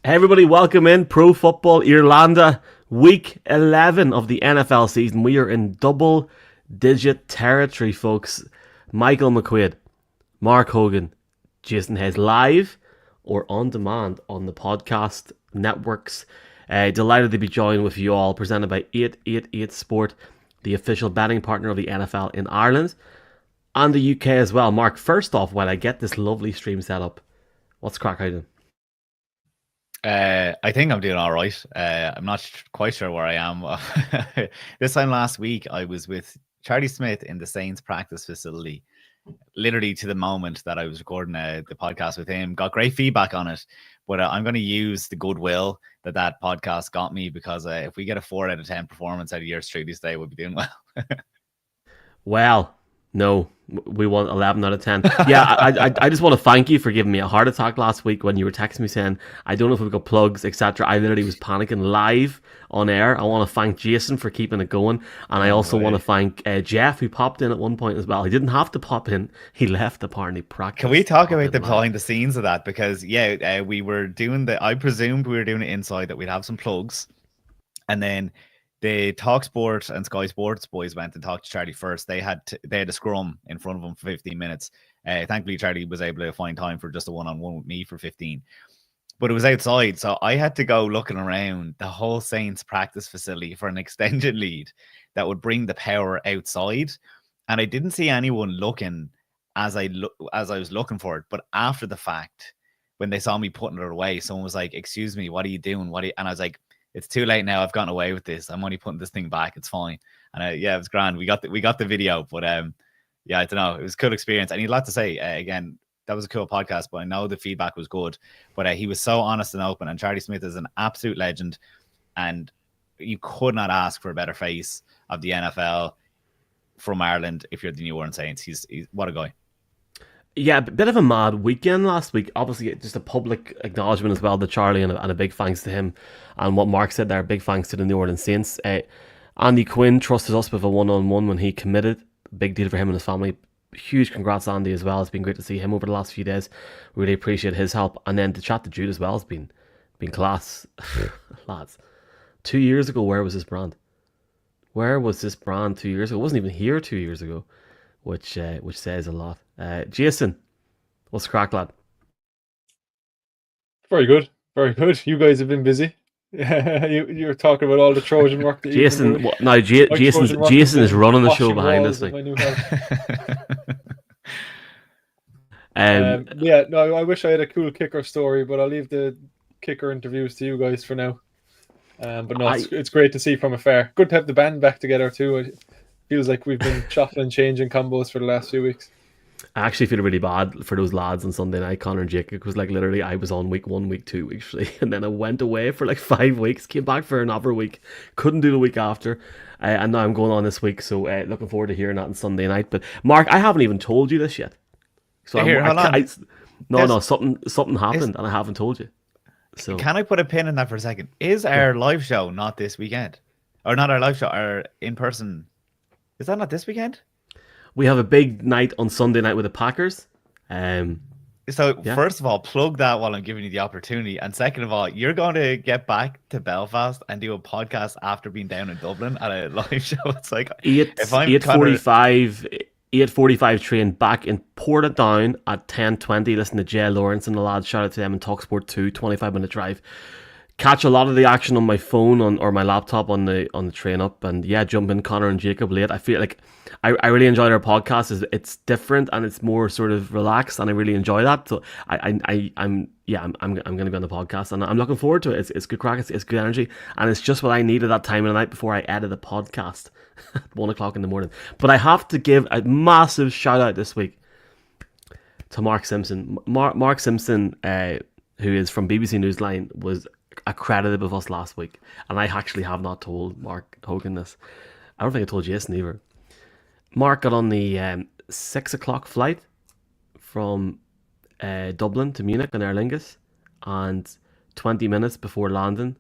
Hey everybody, welcome in Pro Football Irlanda, week 11 of the NFL season. We are in double-digit territory, folks. Michael McQuaid, Mark Hogan, Jason Hayes, live or on demand on the podcast networks. Delighted to be joined with you all, presented by 888 Sport, the official betting partner of the NFL in Ireland and the UK as well. Mark, first off, while I get this lovely stream set up, what's crack out in? I think I'm doing all right. I'm not quite sure where I am. This time last week, I was with Charlie Smith in the Saints practice facility, literally to the moment that I was recording the podcast with him. Got great feedback on it, but I'm going to use the goodwill that podcast got me, because if we get a 4 out of 10 performance out of yours truly today, we'll be doing well. Well, no, we want 11 out of 10. Yeah, I just want to thank you for giving me a heart attack last week when you were texting me saying, I don't know if we've got plugs, etc. I literally was panicking live on air. I want to thank Jason for keeping it going. And I also want to thank Jeff, who popped in at one point as well. He didn't have to pop in. He left apparently practice. Can we talk about the behind the scenes of that? Because, we were doing I presumed we were doing it inside, that we'd have some plugs. And then the TalkSport and Sky Sports boys went and talked to Charlie first. They had a scrum in front of them for 15 minutes. Thankfully, Charlie was able to find time for just a one-on-one with me for 15. But it was outside, so I had to go looking around the whole Saints practice facility for an extended lead that would bring the power outside. And I didn't see anyone looking as I was looking for it. But after the fact, when they saw me putting it away, someone was like, "Excuse me, what are you doing? And I was like, it's too late now. I've gotten away with this. I'm only putting this thing back. It's fine." And it was grand. We got the video, but I don't know. It was a cool experience. And he had a lot to say. Again, that was a cool podcast, but I know the feedback was good. But he was so honest and open. And Charlie Smith is an absolute legend. And you could not ask for a better face of the NFL from Ireland if you're the New Orleans Saints. He's what a guy. Yeah, a bit of a mad weekend last week. Obviously, just a public acknowledgement as well to Charlie, and a big thanks to him. And what Mark said there, big thanks to the New Orleans Saints. Andy Quinn trusted us with a one-on-one when he committed. Big deal for him and his family. Huge congrats, Andy, as well. It's been great to see him over the last few days. Really appreciate his help. And then to chat to Jude as well has been class. Lads, 2 years ago, where was this brand? Where was this brand 2 years ago? It wasn't even here 2 years ago, which says a lot. Jason, what's the crack, lad? Very good. You guys have been busy. You're talking about all the Trojan work that Jason. Jason is running the show behind us. I wish I had a cool kicker story, but I'll leave the kicker interviews to you guys for now. But no, it's great to see from afar. Good to have the band back together too. It feels like we've been chopping and changing combos for the last few weeks. I actually feel really bad for those lads on Sunday night, Connor and Jake, because like literally I was on week 1, week 2, week 3, and then I went away for like 5 weeks, came back for another week, couldn't do the week after, and now I'm going on this week, so looking forward to hearing that on Sunday night. But Mark, I haven't even told you this yet. So something happened and I haven't told you. So can I put a pin in that for a second? Is our live show not this weekend? Or not our live show, our in-person, is that not this weekend? We have a big night on Sunday night with the Packers. First of all, plug that while I'm giving you the opportunity. And second of all, you're going to get back to Belfast and do a podcast after being down in Dublin at a live show. It's like 8:45 train back in Portadown at 10:20. Listen to Jay Lawrence and the lads. Shout out to them in TalkSport 2, 25-minute drive. Catch a lot of the action on my phone or my laptop on the train up, and jump in Connor and Jacob late. I feel like I really enjoy their podcast. It's different and it's more sort of relaxed, and I really enjoy that. So I'm going to be on the podcast, and I'm looking forward to it. It's good crack. It's good energy, and it's just what I needed that time of the night before I edit the podcast at 1:00 in the morning. But I have to give a massive shout out this week to Mark Simpson. Mark Simpson, who is from BBC Newsline, was accredited with us last week, and I actually have not told Mark Hogan this. I don't think I told Jason either. Mark got on the 6:00 flight from Dublin to Munich on Aer Lingus, and 20 minutes before landing,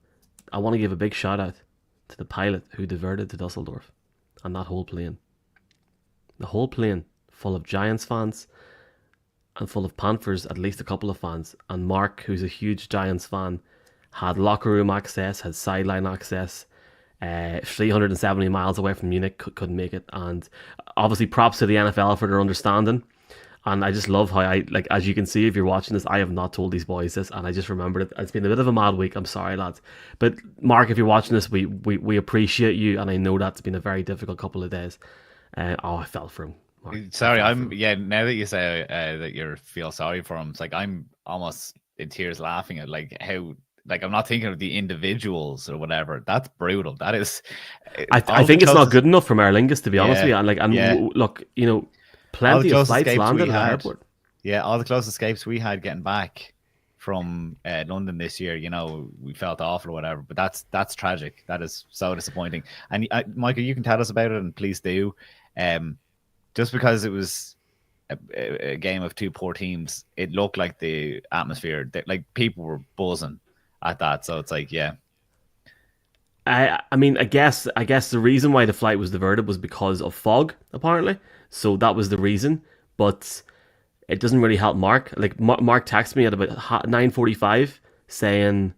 I want to give a big shout out to the pilot who diverted to Dusseldorf, and that whole plane. The whole plane full of Giants fans and full of Panthers, at least a couple of fans, and Mark, who's a huge Giants fan, had locker room access, had sideline access. 370 miles away from Munich, couldn't make it. And obviously, props to the NFL for their understanding. And I just love how as you can see, if you're watching this, I have not told these boys this, and I just remembered it. It's been a bit of a mad week. I'm sorry, lads. But Mark, if you're watching this, we appreciate you, and I know that's been a very difficult couple of days. I felt for him. Mark. Sorry, now that you say that you feel sorry for him, it's like I'm almost in tears laughing at how. I'm not thinking of the individuals or whatever. That's brutal. That is. I think it's not good enough from Aer Lingus, to be honest with you. And look, plenty of flights landed at the airport. Yeah, all the close escapes we had getting back from London this year, we felt awful or whatever. But that's tragic. That is so disappointing. And Michael, you can tell us about it, and please do. Just because it was a game of two poor teams, it looked like the atmosphere, people were buzzing at that. So it's I guess the reason why the flight was diverted was because of fog, apparently. So that was the reason, but it doesn't really help Mark. Mark texted me at about 9:45 saying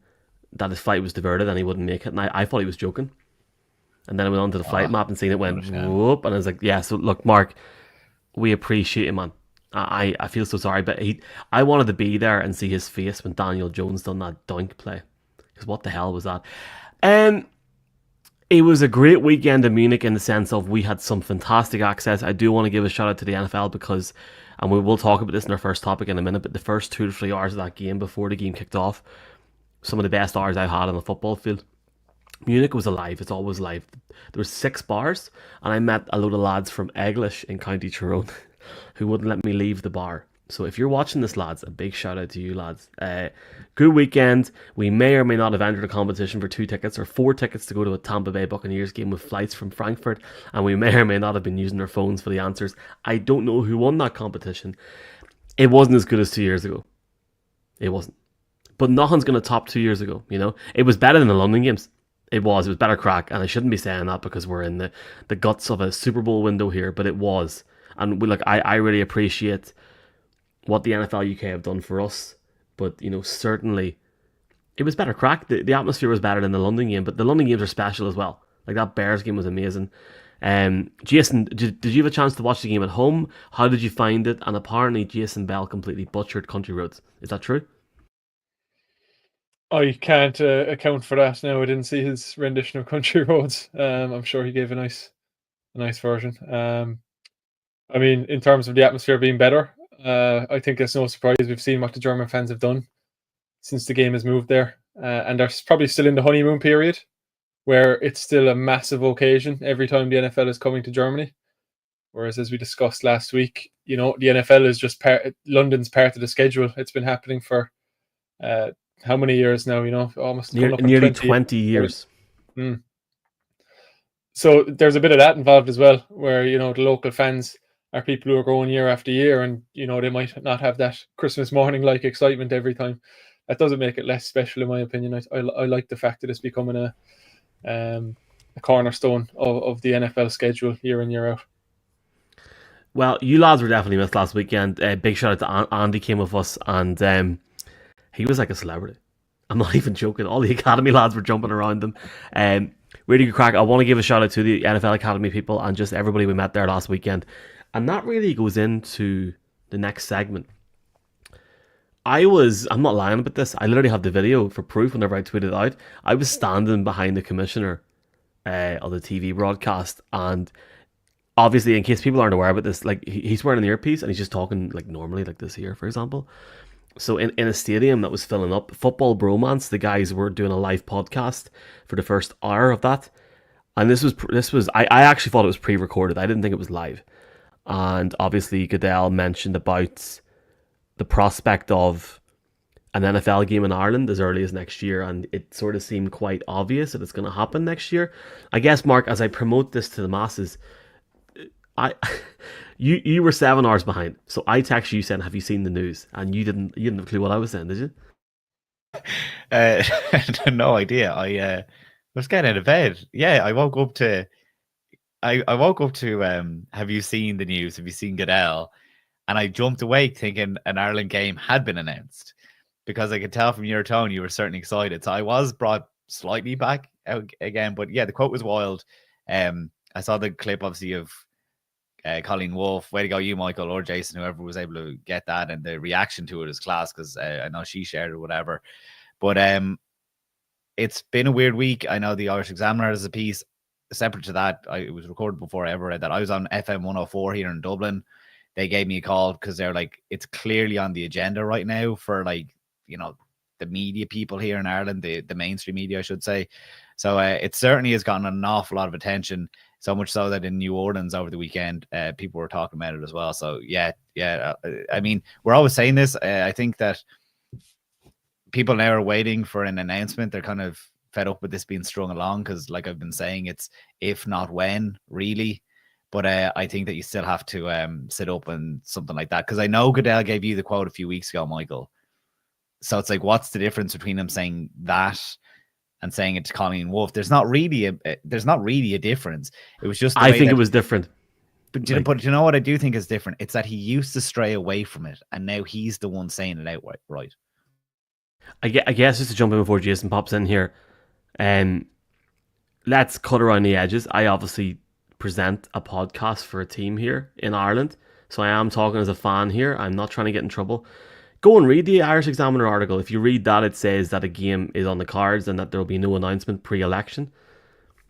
that his flight was diverted and he wouldn't make it, and I thought he was joking. And then I went onto the flight map and seen it went whoop, and I was like, yeah. So look, Mark, we appreciate it, man. I feel so sorry, but I wanted to be there and see his face when Daniel Jones done that dunk play, because what the hell was that? It was a great weekend in Munich in the sense of we had some fantastic access. I do want to give a shout out to the NFL because, and we will talk about this in our first topic in a minute, but the first 2 to 3 hours of that game before the game kicked off, some of the best hours I've had on the football field. Munich was alive. It's always live. There were 6 bars, and I met a load of lads from Eglish in County Tyrone who wouldn't let me leave the bar. So if you're watching this, lads, a big shout out to you, lads. Good weekend. We may or may not have entered a competition for 2 tickets or 4 tickets to go to a Tampa Bay Buccaneers game with flights from Frankfurt, and we may or may not have been using our phones for the answers. I don't know who won that competition. It wasn't as good as 2 years ago. It wasn't. But nothing's going to top 2 years ago, It was better than the London games. It was better crack, and I shouldn't be saying that because we're in the guts of a Super Bowl window here, but it was. And I really appreciate what the NFL UK have done for us, but certainly it was better crack. The atmosphere was better than the London game, but the London games are special as well. That Bears game was amazing. Jason, did you have a chance to watch the game at home? How did you find it? And apparently Jason Bell completely butchered Country Roads. Is that true? I can't account for that now. I didn't see his rendition of Country Roads. I'm sure he gave a nice version. In terms of the atmosphere being better, I think it's no surprise. We've seen what the German fans have done since the game has moved there. And they're probably still in the honeymoon period where it's still a massive occasion every time the NFL is coming to Germany. Whereas, as we discussed last week, the NFL is just London's part of the schedule. It's been happening for how many years now? Almost nearly 20 years. So there's a bit of that involved as well, where the local fans are people who are going year after year, and they might not have that Christmas morning like excitement every time. That doesn't make it less special, in my opinion. I like the fact that it's becoming a cornerstone of the NFL schedule year in, year out. Well, you lads were definitely missed last weekend. Big shout out to Andy, came with us, and he was like a celebrity. I'm not even joking. All the Academy lads were jumping around him. Really good crack. I want to give a shout out to the NFL Academy people and just everybody we met there last weekend. And that really goes into the next segment. I'm not lying about this. I literally have the video for proof whenever I tweeted it out. I was standing behind the commissioner of the TV broadcast, and obviously, in case people aren't aware about this, he's wearing an earpiece and he's just talking normally, like this here, for example. So in a stadium that was filling up, Football Bromance, the guys were doing a live podcast for the first hour of that. And this was I actually thought it was pre-recorded. I didn't think it was live. And obviously Goodell mentioned about the prospect of an NFL game in Ireland as early as next year, and it sort of seemed quite obvious that it's going to happen next year. I guess, Mark, as I promote this to the masses, you were 7 hours behind, so I texted you saying, "Have you seen the news?" And you didn't have a clue what I was saying, did you? No idea. I was getting out of bed. Yeah, I woke up to. Have you seen the news? Have you seen Goodell? And I jumped awake thinking an Ireland game had been announced. because I could tell from your tone you were certainly excited. So I was brought slightly back out again, but yeah, the quote was wild. I saw the clip obviously of Colleen Wolfe. Way to go, you, Michael, or Jason, whoever was able to get that, and the reaction to it is class because I know she shared it or whatever. But it's been a weird week. I know the Irish Examiner has a piece separate to that. It was recorded before I ever read that. I was on FM 104 here in Dublin. They gave me a call because they're like, it's clearly on the agenda right now for like, you know, the media people here in Ireland, the mainstream media, I should say. So it certainly has gotten an awful lot of attention, so much so that in New Orleans over the weekend, people were talking about it as well. So yeah. I mean, we're always saying this. I think that people now are waiting for an announcement. They're kind of fed up with this being strung along because, like I've been saying, it's if not when, really. But I think that you still have to sit up and something like that. Because I know Goodell gave you the quote a few weeks ago, Michael. So it's like, what's the difference between him saying that and saying it to Colleen Wolfe? There's not really a difference. It was just I think it was different. But you know what I do think is different? It's that he used to stray away from it, and now he's the one saying it outright. Right. I guess just to jump in before Jason pops in here, let's cut around the edges. I obviously present a podcast for a team here in Ireland, so I am talking as a fan here. I'm not trying to get in trouble. Go and read the Irish Examiner article. If you read that, it says that a game is on the cards and that there will be no announcement pre-election.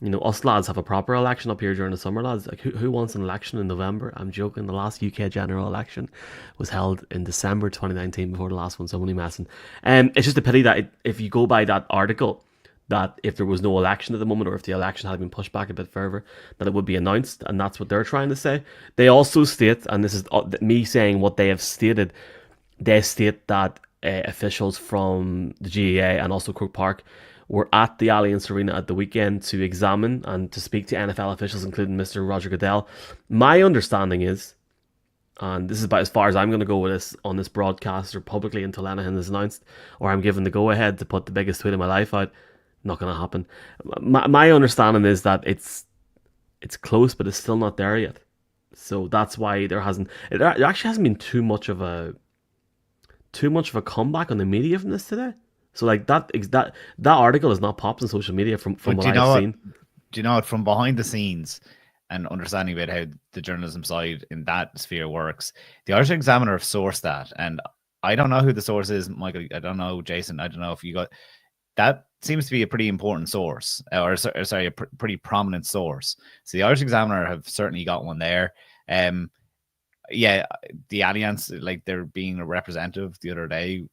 You know, us lads have a proper election up here during the summer, lads. Like, who wants an election in November? I'm joking. The last UK general election was held in December 2019 before the last one, so I'm only messing. It's just a pity that if you go by that article, that if there was no election at the moment, or if the election had been pushed back a bit further, that it would be announced, and that's what they're trying to say. They also state, and this is me saying what they have stated, they state that officials from the GAA and also Croke Park were at the Allianz Arena at the weekend to examine and to speak to NFL officials, including Mr. Roger Goodell. My understanding is, and this is about as far as I'm going to go with this on this broadcast or publicly until anything is announced, or I'm given the go-ahead to put the biggest tweet of my life out, not going to happen. My understanding is that it's close, but it's still not there yet. So that's why there actually hasn't been too much of a comeback on the media from this today. So like that article is not popped on social media from what I've seen. Do you know what? From behind the scenes and understanding about how the journalism side in that sphere works, the Irish Examiner have sourced that, and I don't know who the source is, Michael. I don't know, Jason. I don't know if you got that. Seems to be a pretty important source, or sorry, a pretty prominent source. So the Irish Examiner have certainly got one there. Yeah, the Allianz, like they're being a representative the other day.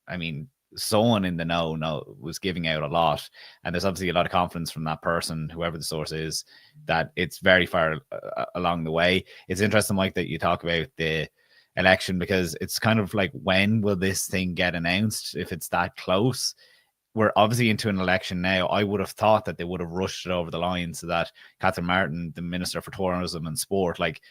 I mean, someone in the know was giving out a lot, and there's obviously a lot of confidence from that person, whoever the source is, that it's very far along the way. It's interesting, Mike, that you talk about the election, because it's kind of like, when will this thing get announced if it's that close? We're obviously into an election now. I would have thought that they would have rushed it over the line so that Catherine Martin, the Minister for Tourism and Sport, like,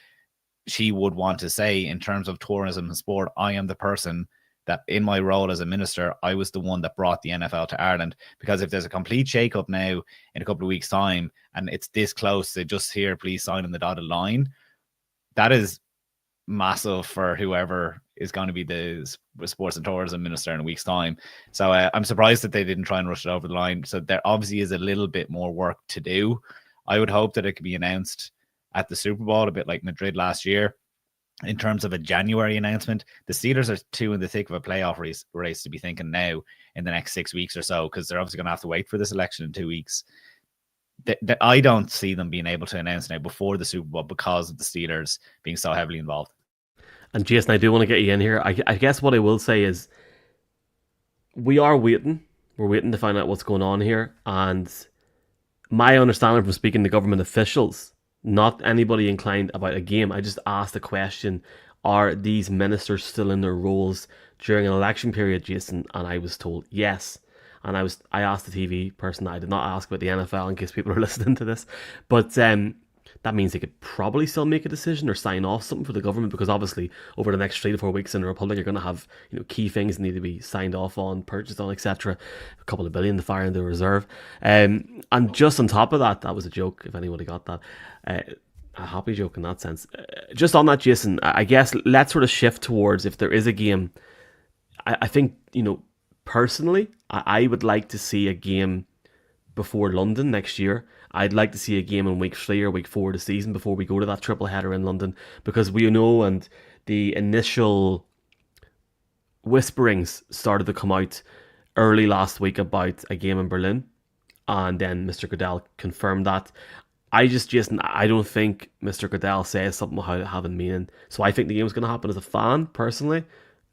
she would want to say, in terms of tourism and sport, I am the person that, in my role as a minister, I was the one that brought the NFL to Ireland. Because if there's a complete shake-up now in a couple of weeks' time, and it's this close to just here, please sign on the dotted line, that is massive for whoever is going to be the sports and tourism minister in a week's time. So I'm surprised that they didn't try and rush it over the line. So there obviously is a little bit more work to do. I would hope that it could be announced at the Super Bowl, a bit like Madrid last year. In terms of a January announcement, the Steelers are too in the thick of a playoff race to be thinking now in the next 6 weeks or so, because they're obviously going to have to wait for this election in 2 weeks. I don't see them being able to announce now before the Super Bowl because of the Steelers being so heavily involved. And Jason, I do want to get you in here. I guess what I will say is, we are waiting. We're waiting to find out what's going on here. And my understanding from speaking to government officials, not anybody inclined about a game, I just asked the question, are these ministers still in their roles during an election period, Jason? And I was told yes. And I asked the TV person. I did not ask about the NFL in case people are listening to this. But that means they could probably still make a decision or sign off something for the government, because obviously over the next 3 to 4 weeks in the Republic, you're going to have, you know, key things that need to be signed off on, purchased on, etc. A couple of billion to fire into the reserve. And just on top of that, that was a joke, if anybody got that. A happy joke in that sense. Just on that, Jason, I guess let's sort of shift towards, if there is a game, I think, you know, personally, I would like to see a game before London next year. I'd like to see a game in week 3 or week 4 of the season before we go to that triple header in London, because we know, and the initial whisperings started to come out early last week about a game in Berlin, and then Mr. Goodell confirmed that. Jason, I don't think Mr. Goodell says something without having meaning. So I think the game's going to happen as a fan, personally.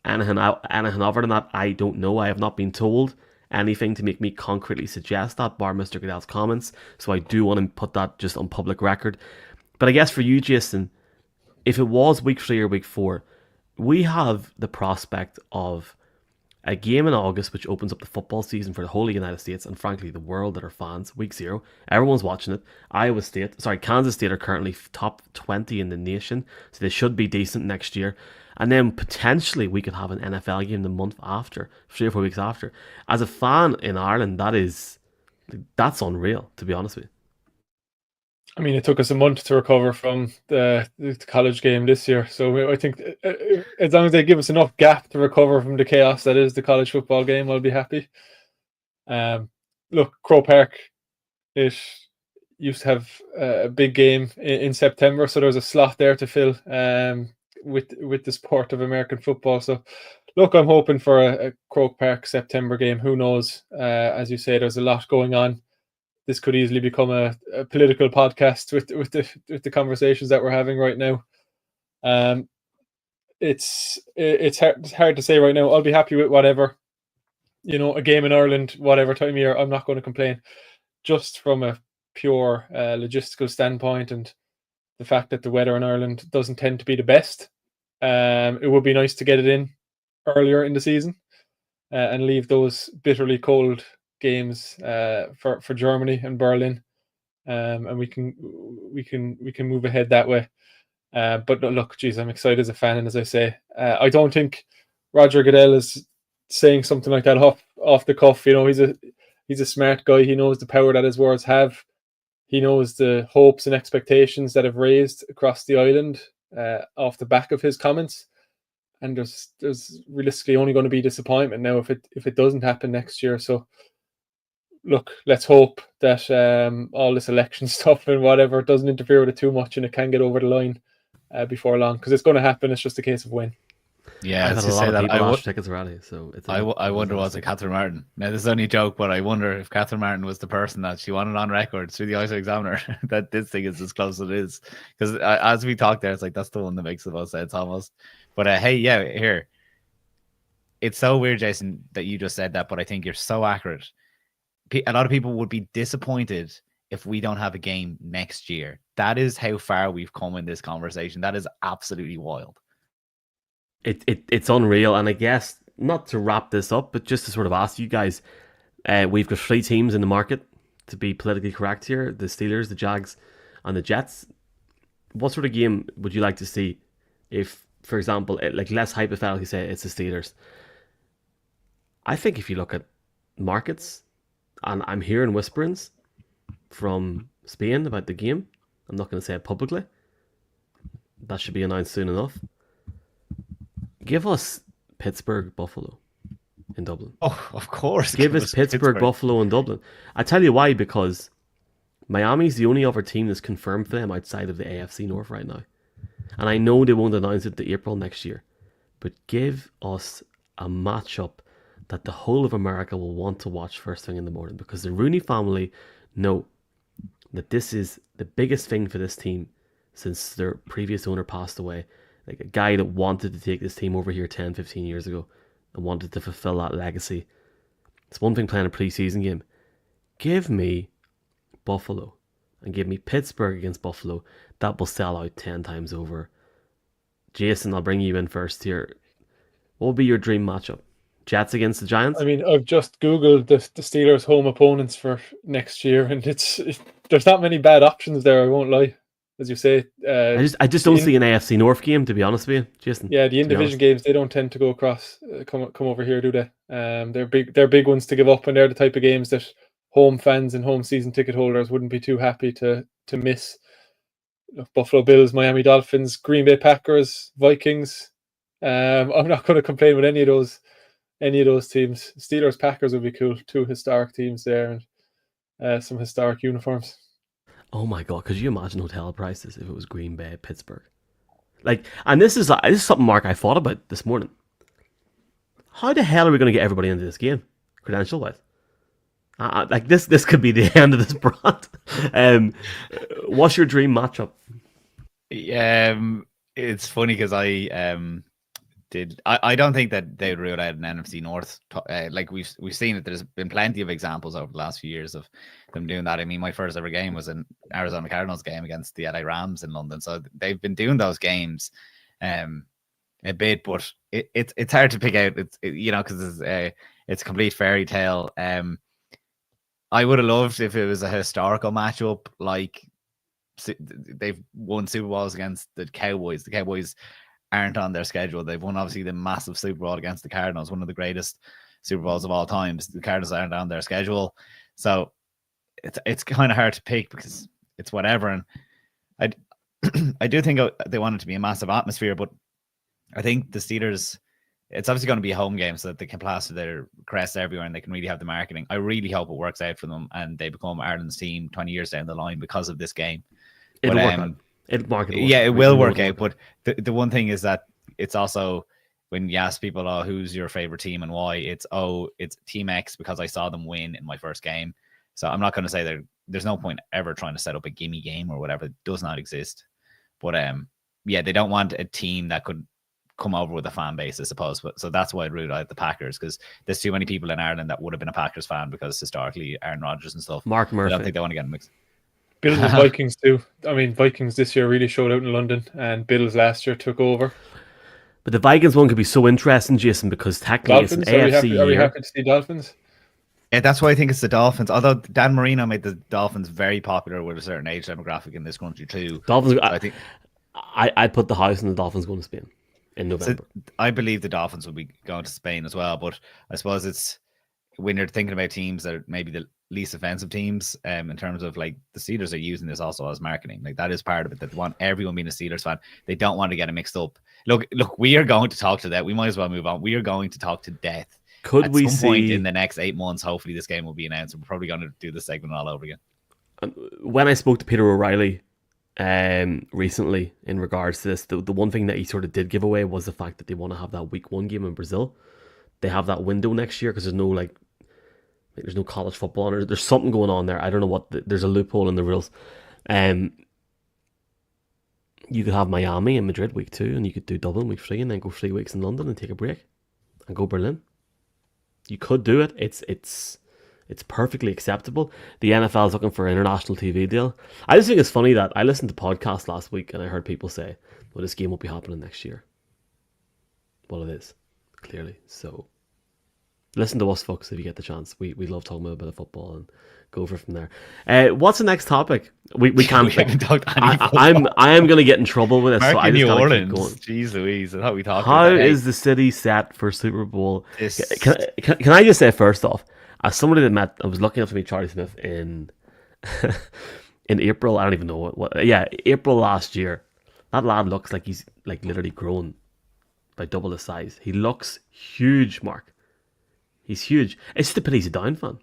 Anything other than that, I don't know. I have not been told anything to make me concretely suggest that, bar Mr. Goodell's comments. So I do want to put that just on public record. But I guess for you, Jason, if it was week 3 or week 4, we have the prospect of a game in August which opens up the football season for the whole United States and frankly the world that are fans. Week 0, everyone's watching it. Kansas State are currently top 20 in the nation, so they should be decent next year. And then potentially we could have an NFL game the month after, 3 or 4 weeks after. As a fan in Ireland, that's unreal, to be honest with you. I mean, it took us a month to recover from the college game this year. So I think as long as they give us enough gap to recover from the chaos that is the college football game, I'll be happy. Look, Croke Park, it used to have a big game in September, so there was a slot there to fill with the sport of American football. So look, I'm hoping for a Croke Park September game. Who knows? As you say, there's a lot going on. This could easily become a political podcast with the conversations that we're having right now. It's hard to say right now. I'll be happy with whatever. A game in Ireland, whatever time of year, I'm not going to complain. Just from a pure logistical standpoint and the fact that the weather in Ireland doesn't tend to be the best, it would be nice to get it in earlier in the season and leave those bitterly cold games for Germany and Berlin, and we can move ahead that way. But look, geez, I'm excited as a fan, and as I say, I don't think Roger Goodell is saying something like that off the cuff. He's a smart guy. He knows the power that his words have. He knows the hopes and expectations that have raised across the island off the back of his comments. And there's realistically only going to be disappointment now if it doesn't happen next year. So look, let's hope that all this election stuff and whatever doesn't interfere with it too much and it can get over the line before long, because it's going to happen. It's just a case of when. Yeah, I've had a lot of people ask tickets already, so I wonder was it Catherine Martin? Now this is only a joke, but I wonder if Catherine Martin was the person that she wanted on record through the ISO examiner that this thing is as close as it is. Because as we talked there, it's like that's the one that makes the most sense almost. But hey, yeah, here. It's so weird, Jason, that you just said that, but I think you're so accurate. A lot of people would be disappointed if we don't have a game next year. That is how far we've come in this conversation. That is absolutely wild. It's unreal. And I guess, not to wrap this up, but just to sort of ask you guys, we've got 3 teams in the market, to be politically correct here: the Steelers, the Jags, and the Jets. What sort of game would you like to see if, for example, let's hypothetically say it's the Steelers? I think if you look at markets, and I'm hearing whisperings from Spain about the game, I'm not going to say it publicly. That should be announced soon enough. Give us Pittsburgh, Buffalo in Dublin. Oh, of course. Give us Pittsburgh, Buffalo in Dublin. I tell you why, because Miami's the only other team that's confirmed for them outside of the AFC North right now. And I know they won't announce it to April next year, but give us a matchup that the whole of America will want to watch first thing in the morning, because the Rooney family know that this is the biggest thing for this team since their previous owner passed away. Like a guy that wanted to take this team over here 10, 15 years ago and wanted to fulfill that legacy. It's one thing playing a preseason game. Give me Buffalo and give me Pittsburgh against Buffalo. That will sell out 10 times over. Jason, I'll bring you in first here. What would be your dream matchup? Jets against the Giants? I mean, I've just Googled the Steelers' home opponents for next year, and there's not many bad options there, I won't lie. As you say, I just don't see an AFC North game, to be honest with you, Jason. Yeah, the in-division games, they don't tend to go across, come over here, do they? They're big ones to give up, and they're the type of games that home fans and home season ticket holders wouldn't be too happy to miss. Buffalo Bills, Miami Dolphins, Green Bay Packers, Vikings. I'm not going to complain with any of those any of those teams. Steelers, Packers would be cool. 2 historic teams there, and some historic uniforms. Oh my god, could you imagine hotel prices if it was Green Bay, Pittsburgh? Like, and this is something, Mark, I thought about this morning. How the hell are we going to get everybody into this game, credential wise? Like this could be the end of this brand. What's your dream matchup? It's funny because I don't think that they would rule out an NFC North. Like we've seen it. There's been plenty of examples over the last few years of them doing that. I mean, my first ever game was an Arizona Cardinals game against the LA Rams in London. So they've been doing those games a bit, but it's hard to pick out. Because it's a complete fairy tale. I would have loved if it was a historical matchup, like they've won Super Bowls against the Cowboys. The Cowboys aren't on their schedule. They've won obviously the massive Super Bowl against the Cardinals, one of the greatest Super Bowls of all times. The Cardinals aren't on their schedule, so it's kind of hard to pick because it's whatever. And I do think they want it to be a massive atmosphere, but I think the Steelers, it's obviously going to be a home game so that they can plaster their crest everywhere and they can really have the marketing. I really hope it works out for them and they become Ireland's team 20 years down the line because of this game. It'll work out. It will work out. But the one thing is that it's also, when you ask people, oh, who's your favorite team and why, it's Team X because I saw them win in my first game. So I'm not going to say there's no point ever trying to set up a gimme game or whatever. It does not exist. But they don't want a team that could come over with a fan base, I suppose. But so that's why I'd rule out the Packers, because there's too many people in Ireland that would have been a Packers fan because historically Aaron Rodgers and stuff. Mark Murphy. I don't think they want to get mixed. Bills and Vikings too. I mean, Vikings this year really showed out in London, and Bills last year took over. But the Vikings one could be so interesting, Jason, because technically Dolphins, it's an AFC year. Are we happy to see Dolphins? Yeah, that's why I think it's the Dolphins. Although Dan Marino made the Dolphins very popular with a certain age demographic in this country too. Dolphins. So I think I put the house on the Dolphins going to Spain in November. So I believe the Dolphins will be going to Spain as well. But I suppose it's when you're thinking about teams that are maybe the least offensive teams, in terms of like the Steelers are using this also as marketing. Like that is part of it, that they want everyone being a Steelers fan. They don't want to get it mixed up. Look, we are going to talk to that. We might as well move on. We are going to talk to death. Could we at some see point in the next 8 months? Hopefully, this game will be announced. We're probably going to do this segment all over again. When I spoke to Peter O'Reilly recently in regards to this, the one thing that he sort of did give away was the fact that they want to have that week 1 game in Brazil. They have that window next year because there's no college football on it. There's something going on there. I don't know what. There's a loophole in the rules. You could have Miami and Madrid week 2, and you could do Dublin week 3, and then go 3 weeks in London and take a break, and go Berlin. You could do it. It's perfectly acceptable. The NFL is looking for an international TV deal. I just think it's funny that I listened to podcasts last week and I heard people say, "Well, this game won't be happening next year." Well, it is, clearly. So listen to us, folks, if you get the chance. We love talking about a bit of football and go over from there. What's the next topic? We can't. haven't talked any I am going to get in trouble with it. Mark so I in just New gotta Orleans. keep going. Jeez Louise, I thought we talked How about that. is the city set for Super Bowl? Can I just say first off, as somebody that met, I was lucky enough to meet Charlie Smith in April. I don't even know what. Yeah, April last year. That lad looks like he's like literally grown by double his size. He looks huge, Mark. He's huge. It's just a pity he's a Down fan.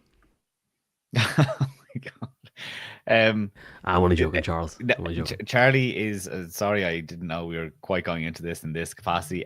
Oh my god. I want to joke, Charles. Charlie is sorry, I didn't know we were quite going into this in this capacity.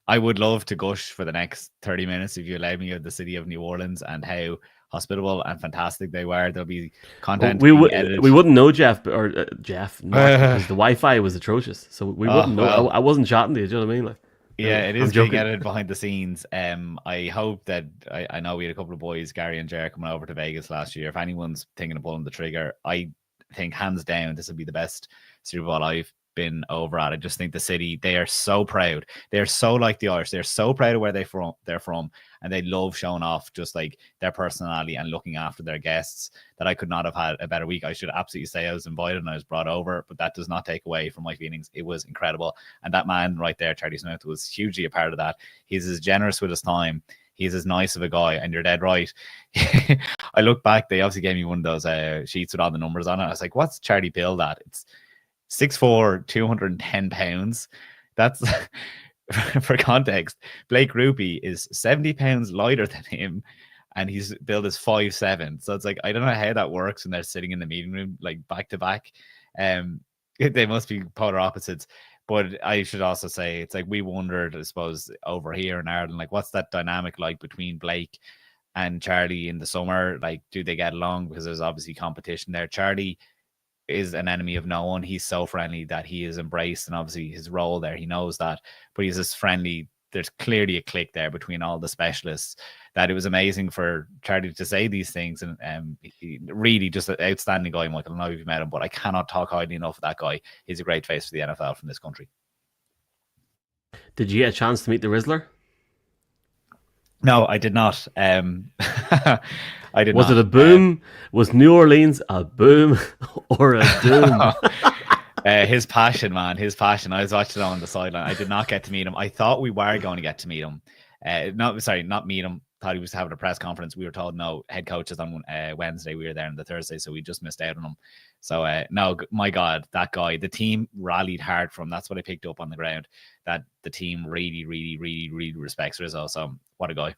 I would love to gush for the next 30 minutes if you allow me, of the city of New Orleans and how hospitable and fantastic they were. There'll be content. We wouldn't know Jeff because the Wi-Fi was atrocious, so we wouldn't know. Well, I wasn't chatting to you. Do you know what I mean? Like, yeah, it is being edited behind the scenes. I hope that I know we had a couple of boys, Gary and Jer, coming over to Vegas last year. If anyone's thinking of pulling the trigger, I think hands down this will be the best Super Bowl I've been over at. I just think the city, they are so proud. They're so like the Irish. They're so proud of where they're from, and they love showing off just like their personality and looking after their guests. That I could not have had a better week. I should absolutely say I was invited and I was brought over, but that does not take away from my feelings. It was incredible, and that man right there, Charlie Smith, was hugely a part of that. He's as generous with his time. He's as nice of a guy, and you're dead right. I look back, they obviously gave me one of those sheets with all the numbers on it. I was like, what's Charlie billed at? It's 6'4", 210 pounds. That's for context, Blake Ruby is 70 pounds lighter than him, and he's billed as 5'7". So it's like, I don't know how that works when they're sitting in the meeting room like back to back. They must be polar opposites. But I should also say, it's like we wondered, I suppose, over here in Ireland, like what's that dynamic like between Blake and Charlie in the summer? Like, do they get along? Because there's obviously competition there. Charlie is an enemy of no one. He's so friendly that he is embraced, and obviously his role there, he knows that, but he's as friendly. There's clearly a click there between all the specialists that it was amazing for Charlie to say these things. And he really just an outstanding guy, Michael. I don't know if you met him, but I cannot talk highly enough of that guy. He's a great face for the NFL from this country. Did you get a chance to meet the Rizzler? No, I did not. I did Was not. it a boom? Was New Orleans a boom or a doom? His passion, man. His passion. I was watching it on the sideline. I did not get to meet him. I thought we were going to get to meet him. Not meet him. Thought he was having a press conference. We were told no, head coach is on Wednesday. We were there on the Thursday, so we just missed out on him. So no, my God, that guy. The team rallied hard from. That's what I picked up on the ground. That the team really, really, really, really respects Rizzo. So what a guy.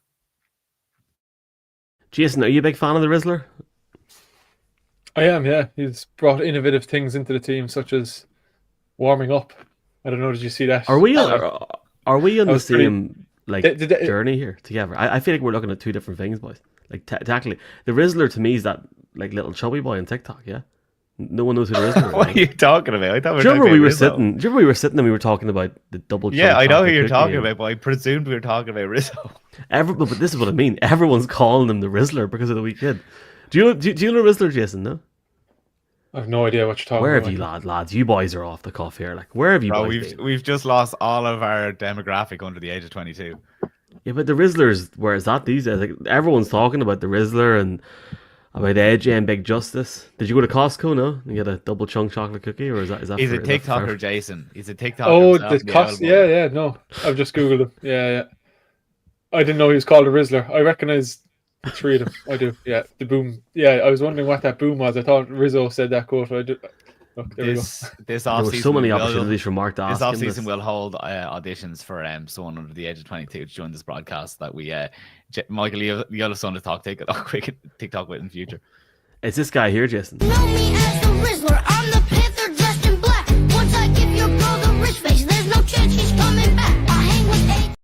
Jason, are you a big fan of the Rizzler? I am, yeah. He's brought innovative things into the team, such as warming up. I don't know, did you see that? Are we on the same journey here together? I feel like we're looking at two different things, boys. Like technically, the Rizzler to me is that like little chubby boy on TikTok. Yeah, no one knows who the Rizzler is. What are you talking about? I thought do you remember we were sitting? Do you remember we were sitting and we were talking about the double? Yeah, I know who you're talking about, but I presumed we were talking about Rizzo. But this is what I mean. Everyone's calling him the Rizzler because of the wee kid. Do you know Rizzler, Jason? No. I have no idea what you're talking Where about. have you, lads? You boys are off the cuff here. Like, where have you boys been? We've just lost all of our demographic under the age of 22. Yeah, but the Rizzlers, where is that these days? Like, everyone's talking about the Rizzler and about AJ and Big Justice. Did you go to Costco? No, you get a double chunk chocolate cookie, or is that? He's a TikToker, Jason. He's a TikToker. Oh, the cost. Yeah. No, I've just googled him. Yeah. I didn't know he was called a Rizzler. I recognize the three of them. I do. Yeah, the boom. Yeah, I was wondering what that boom was. I thought Rizzo said that quote. I did. Look, there we go. This there were so many opportunities for Mark to ask. This offseason will hold auditions for someone under the age of 22 to join this broadcast. That we, Michael, you have someone to talk TikTok with in the future. It's this guy here, Jason. Know me as the Rizzler. I'm the Panther dressed in black. Once I give your girl the rich face, there's no chance she's coming back. I hang with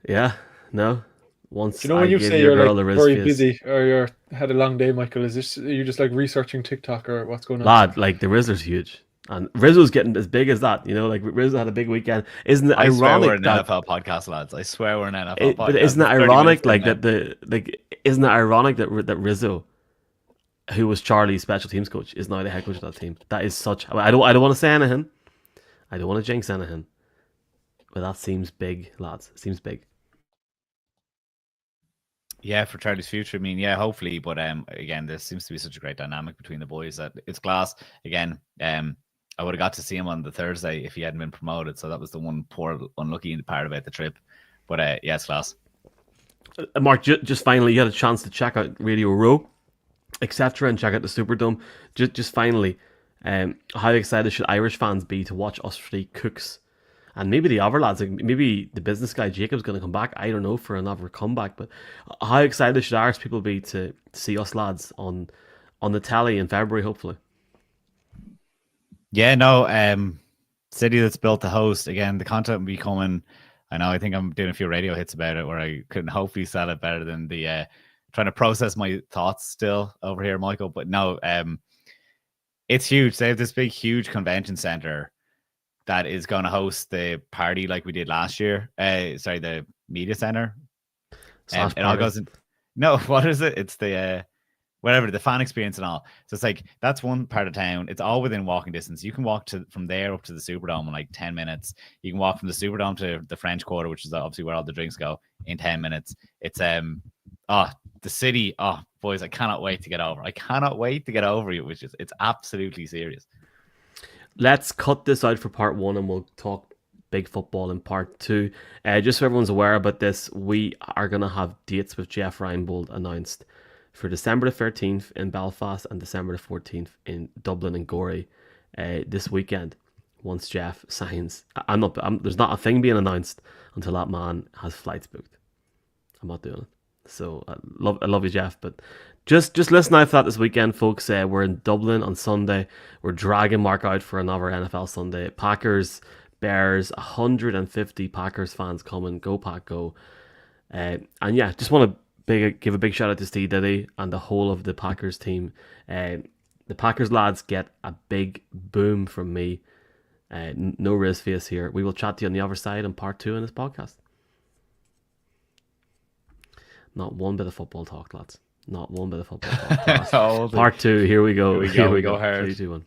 Yeah, no. Once Do you know I when you give say your you're girl like the very face. busy or you're had a long day, Michael? Is this are you just like researching TikTok or what's going on? Lad, like the Rizzler's huge. And Rizzo's getting as big as that, you know, like Rizzo had a big weekend. Isn't it I swear ironic we're an that NFL podcast, lads? I swear we're an NFL podcast. But isn't it ironic like that isn't it ironic that Rizzo, who was Charlie's special teams coach, is now the head coach of that team? That is such I don't want to say anything. I don't want to jinx anything. But that seems big, lads. It seems big. Yeah, for Charlie's future. I mean, yeah, hopefully. But again, there seems to be such a great dynamic between the boys that it's class. Again, I would have got to see him on the Thursday if he hadn't been promoted. So that was the one poor unlucky part about the trip. But yeah, it's class. Mark, just finally, you had a chance to check out Radio Row, etc., and check out the Superdome. Just finally, how excited should Irish fans be to watch us three cooks? And maybe the other lads, like maybe the business guy Jacob's going to come back. I don't know, for another comeback. But how excited should Irish people be to see us lads on the telly in February, hopefully? Yeah, no, city that's built to host. Again, the content will be coming. I think I'm doing a few radio hits about it where I can hopefully sell it better than the trying to process my thoughts still over here, Michael. But no, it's huge. They have this big, huge convention center that is going to host the party like we did last year. The media center. It all goes in. No, what is it? It's the the fan experience and all. So it's like that's one part of town. It's all within walking distance. You can walk from there up to the Superdome in like 10 minutes. You can walk from the Superdome to the French Quarter, which is obviously where all the drinks go, in 10 minutes. It's the city. Oh, boys, I cannot wait to get over. I cannot wait to get over it, it's absolutely serious. Let's cut this out for part one and we'll talk big football in part two. Just so everyone's aware about this, we are going to have dates with Jeff Reinbold announced for December the 13th in Belfast and December the 14th in Dublin and Gorey this weekend. once Jeff signs. There's not a thing being announced until that man has flights booked. I'm not doing it. So I love you, Jeff, but just listen out for that this weekend, folks. We're in Dublin on Sunday. We're dragging Mark out for another NFL Sunday. Packers, Bears, 150 Packers fans coming. Go Pack, go! And yeah, just want to give a big shout out to Steve Diddy and the whole of the Packers team. The Packers lads get a big boom from me. No Riz face here. We will chat to you on the other side in part 2 in this podcast. Not one bit of football talk, lads. Not one bit of football talk. Part 2, here we go. Here we go hard. 3, 2, 1.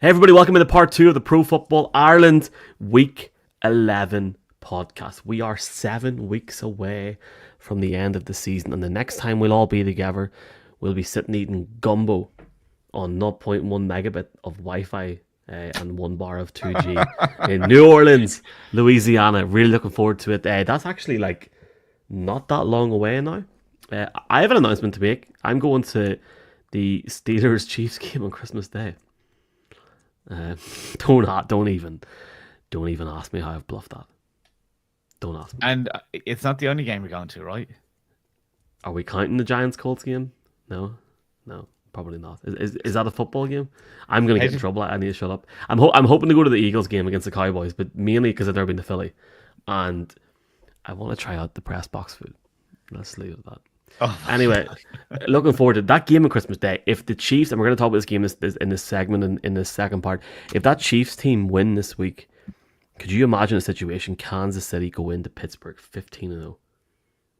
Hey everybody, welcome to part 2 of the Pro Football Ireland Week 11 podcast. We are 7 weeks away from the end of the season, and the next time we'll all be together, we'll be sitting eating gumbo on 0.1 megabit of Wi-Fi and 1 bar of 2G in New Orleans, Louisiana. Really looking forward to it. That's actually like not that long away now. I have an announcement to make. I'm going to the Steelers-Chiefs game on Christmas Day. Don't even ask me how I've bluffed that. Don't ask me. And it's not the only game we're going to, right? Are we counting the Giants-Colts game? No, probably not. Is that a football game? I'm going to get in trouble. I need to shut up. I'm hoping to go to the Eagles game against the Cowboys, but mainly because I've never been to Philly. And I want to try out the press box food. Let's leave it at that. Oh, anyway, looking forward to that game on Christmas Day. If the Chiefs, and we're going to talk about this game in this segment and in this second part, if that Chiefs team win this week, could you imagine a situation Kansas City go into Pittsburgh 15-0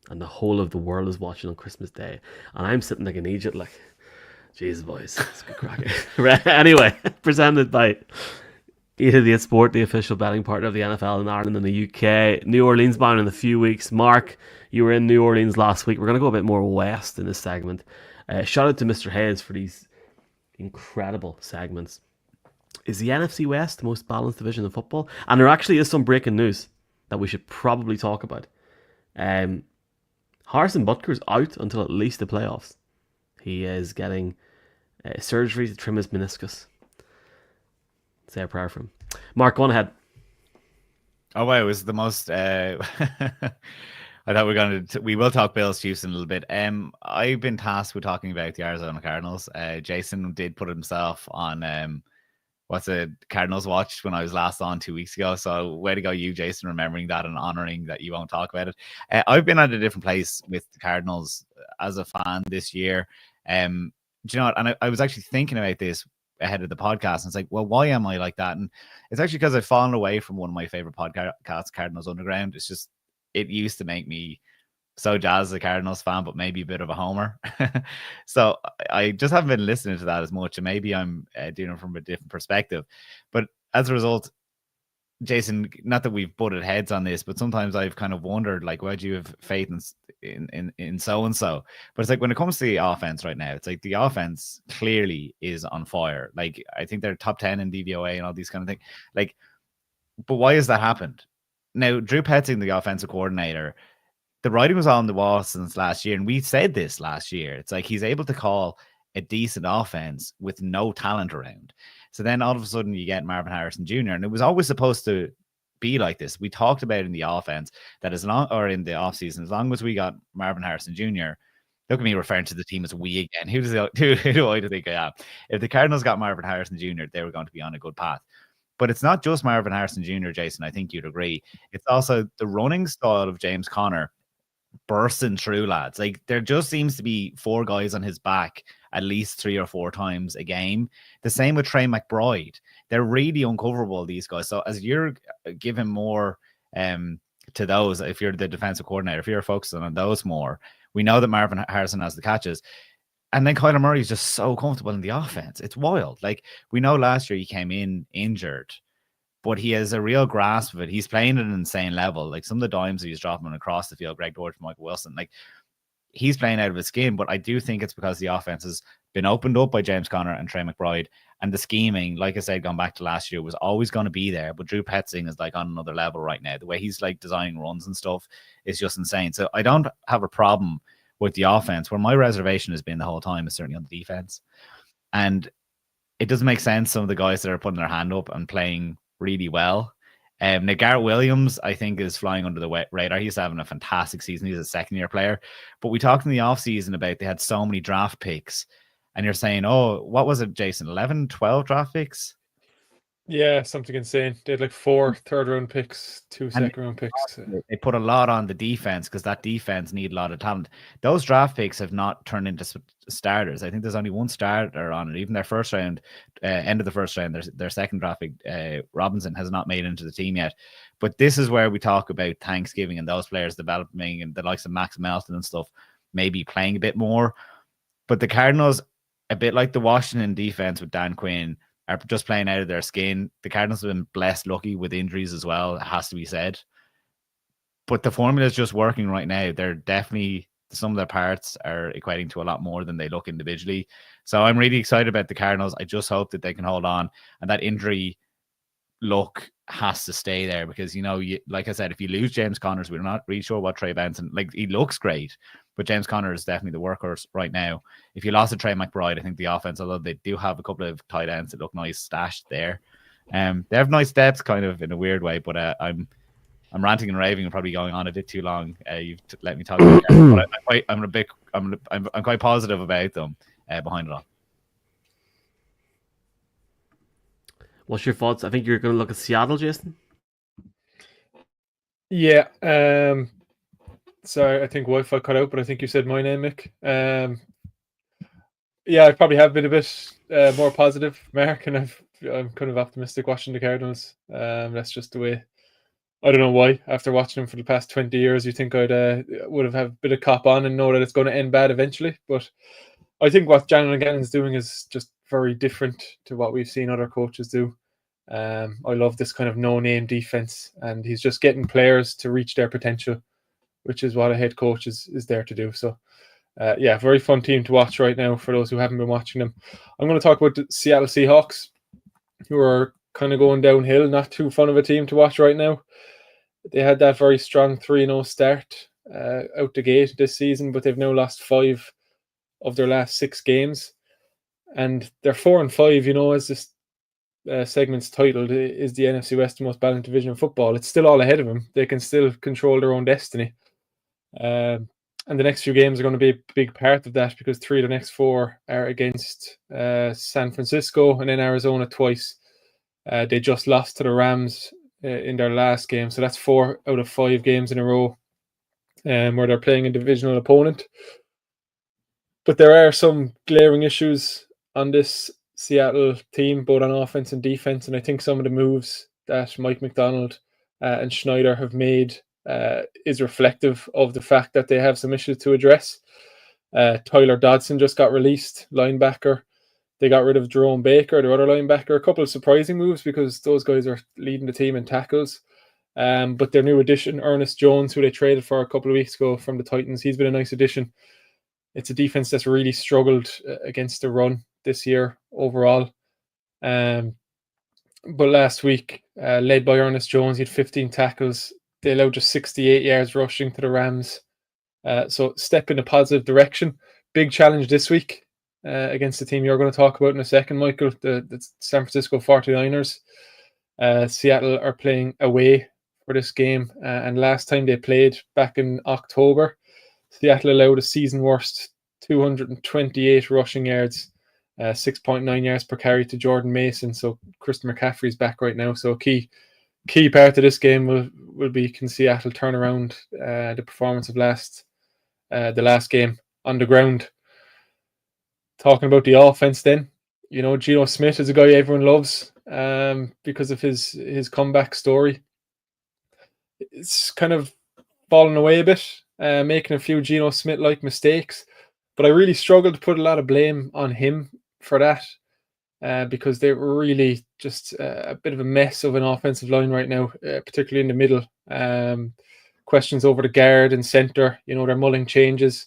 and the whole of the world is watching on Christmas Day and I'm sitting like in Egypt like, Jesus boys, it's good crack. Anyway, presented by Idiot Sport, the official betting partner of the NFL in Ireland and the UK. New Orleans bound in a few weeks. Mark, you were in New Orleans last week. We're going to go a bit more west in this segment. Shout out to Mr. Hayes for these incredible segments. Is the NFC West the most balanced division in football? And there actually is some breaking news that we should probably talk about. Harrison Butker's out until at least the playoffs. He is getting surgery to trim his meniscus. Say a prayer for him. Mark, go on ahead. Oh, wow. It was the most... I thought we will talk Bills Chiefs in a little bit. I've been tasked with talking about the Arizona Cardinals. Jason did put himself on Cardinals Watch when I was last on 2 weeks ago. So way to go, you, Jason, remembering that and honoring that you won't talk about it. I've been at a different place with the Cardinals as a fan this year. Do you know what? And I was actually thinking about this ahead of the podcast, and it's like, well, why am I like that? And it's actually because I've fallen away from one of my favorite podcasts, Cardinals Underground. It's just, it used to make me so jazzed as a Cardinals fan, but maybe a bit of a homer. So I just haven't been listening to that as much, and maybe I'm doing it from a different perspective. But as a result, Jason, not that we've butted heads on this, but sometimes I've kind of wondered, like, why do you have faith in so and so? But it's like, when it comes to the offense right now, it's like the offense clearly is on fire. Like, I think they're top 10 in DVOA and all these kind of things. Like, but why has that happened? Now, Drew Petzing, the offensive coordinator, the writing was on the wall since last year, and we said this last year. It's like he's able to call a decent offense with no talent around. So then all of a sudden you get Marvin Harrison Jr. And it was always supposed to be like this. We talked about in the offense that in the offseason, as long as we got Marvin Harrison Jr., look at me referring to the team as we again. Who do I think I am? If the Cardinals got Marvin Harrison Jr., they were going to be on a good path. But it's not just Marvin Harrison Jr., Jason. I think you'd agree. It's also the running style of James Conner bursting through, lads. Like, there just seems to be 4 guys on his back at least 3 or 4 times a game. The same with Trey McBride. They're really uncoverable, these guys. So as you're giving more to those, if you're the defensive coordinator, if you're focusing on those more, we know that Marvin Harrison has the catches. And then Kyler Murray is just so comfortable in the offense. It's wild. Like, we know last year he came in injured, but he has a real grasp of it. He's playing at an insane level. Like, some of the dimes he's dropping across the field, Greg Dortch, Michael Wilson, like, he's playing out of his skin. But I do think it's because the offense has been opened up by James Conner and Trey McBride. And the scheming, like I said, going back to last year, was always going to be there. But Drew Petzing is like on another level right now. The way he's like designing runs and stuff is just insane. So I don't have a problem with the offense. Where my reservation has been the whole time is certainly on the defense. And it doesn't make sense. Some of the guys that are putting their hand up and playing really well. Now, Garrett Williams, I think, is flying under the radar. He's having a fantastic season. He's a second-year player. But we talked in the offseason about they had so many draft picks. And you're saying, oh, what was it, Jason? 11, 12 draft picks? Yeah, something insane. They had like 4 third-round picks, 2 second-round picks. They put a lot on the defense because that defense need a lot of talent. Those draft picks have not turned into starters. I think there's only one starter on it. Even their first round, end of the first round, their second draft pick, Robinson, has not made it into the team yet. But this is where we talk about Thanksgiving and those players developing, and the likes of Max Melton and stuff, maybe playing a bit more. But the Cardinals, a bit like the Washington defense with Dan Quinn, are just playing out of their skin. The Cardinals have been blessed lucky with injuries as well, it has to be said. But the formula is just working right now. They're definitely, some of their parts are equating to a lot more than they look individually. So I'm really excited about the Cardinals. I just hope that they can hold on. And that injury luck has to stay there because, you know, like I said, if you lose James Connors, we're not really sure what Trey Benson, like, he looks great, but James Conner is definitely the workhorse right now. If you lost to Trey McBride, I think the offense, although they do have a couple of tight ends that look nice stashed there, they have nice depth kind of in a weird way, but I'm ranting and raving and probably going on a bit too long. You've let me talk about it, but I'm quite positive about them behind it all. What's your thoughts? I think you're going to look at Seattle, Jason. Yeah. Sorry, I think Wi-Fi cut out, but I think you said my name, Mick. Yeah, I probably have been a bit more positive, Mark, and I'm kind of optimistic watching the Cardinals. That's just the way. I don't know why. After watching them for the past 20 years, you think I'd would have had a bit of cop on and know that it's going to end bad eventually. But I think what Jan Gannon's doing is just very different to what we've seen other coaches do. I love this kind of no-name defense, and he's just getting players to reach their potential, which is what a head coach is there to do. So, yeah, very fun team to watch right now for those who haven't been watching them. I'm going to talk about the Seattle Seahawks, who are kind of going downhill. Not too fun of a team to watch right now. They had that very strong 3-0 start out the gate this season, but they've now lost 5 of their last 6 games. And they're 4-5, you know, as this segment's titled, is the NFC West the most balanced division in football. It's still all ahead of them. They can still control their own destiny. And the next few games are going to be a big part of that because 3 of the next 4 are against San Francisco and then Arizona twice. They just lost to the Rams in their last game. So that's 4 out of 5 games in a row where they're playing a divisional opponent. But there are some glaring issues on this Seattle team, both on offense and defense. And I think some of the moves that Mike McDonald and Schneider have made is reflective of the fact that they have some issues to address. Tyler Dodson just got released, linebacker. They got rid of Jerome Baker, their other linebacker. A couple of surprising moves because those guys are leading the team in tackles. But their new addition, Ernest Jones, who they traded for a couple of weeks ago from the Titans, he's been a nice addition. It's a defense that's really struggled against the run this year overall. But last week, led by Ernest Jones, he had 15 tackles. They allowed just 68 yards rushing to the Rams. So step in a positive direction. Big challenge this week against the team you're going to talk about in a second, Michael, the San Francisco 49ers. Seattle are playing away for this game. And last time they played back in October, Seattle allowed a season worst 228 rushing yards, 6.9 yards per carry to Jordan Mason. So Christian McCaffrey's back right now. So key part of this game will be, can Seattle turn around the performance of the last game on the ground. Talking about the offense then, you know, Geno Smith is a guy everyone loves because of his comeback story. It's kind of fallen away a bit, making a few Geno Smith-like mistakes. But I really struggled to put a lot of blame on him for that because they were really just a bit of a mess of an offensive line right now, particularly in the middle. Questions over the guard and center. You know, they're mulling changes.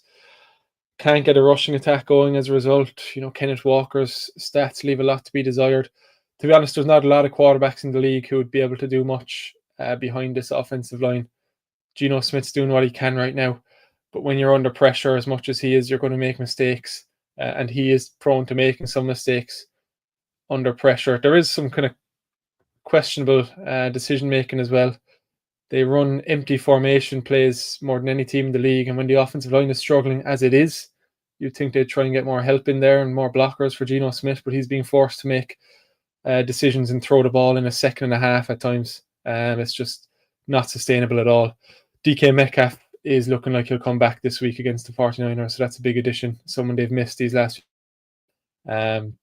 Can't get a rushing attack going as a result. You know, Kenneth Walker's stats leave a lot to be desired. To be honest, there's not a lot of quarterbacks in the league who would be able to do much behind this offensive line. Geno Smith's doing what he can right now. But when you're under pressure as much as he is, you're going to make mistakes. And he is prone to making some mistakes. under pressure. There is some kind of questionable decision making as well. They run empty formation plays more than any team in the league, and when the offensive line is struggling as it is, you'd think they'd try and get more help in there and more blockers for Geno Smith, but he's being forced to make decisions and throw the ball in a second and a half at times. It's just not sustainable at all. DK Metcalf is looking like he'll come back this week against the 49ers, so that's a big addition, someone they've missed these last and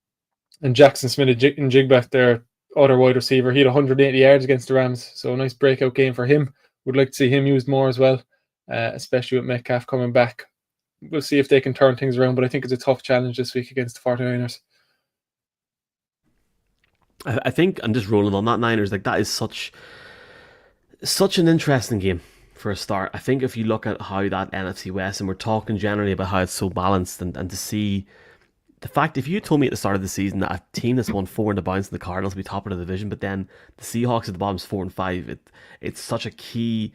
Jackson Smith-Njigba, their other wide receiver, he had 180 yards against the Rams, so a nice breakout game for him. Would like to see him used more as well, especially with Metcalf coming back. We'll see if they can turn things around, but I think it's a tough challenge this week against the 49ers. I think I'm just rolling on that Niners. Like, that is such an interesting game for a start. I think if you look at how that NFC West, and we're talking generally about how it's so balanced, and to see the fact, if you told me at the start of the season that a team that's won 4 in the bounce in the Cardinals will be top of the division, but then the Seahawks at the bottom is 4-5, it's such a key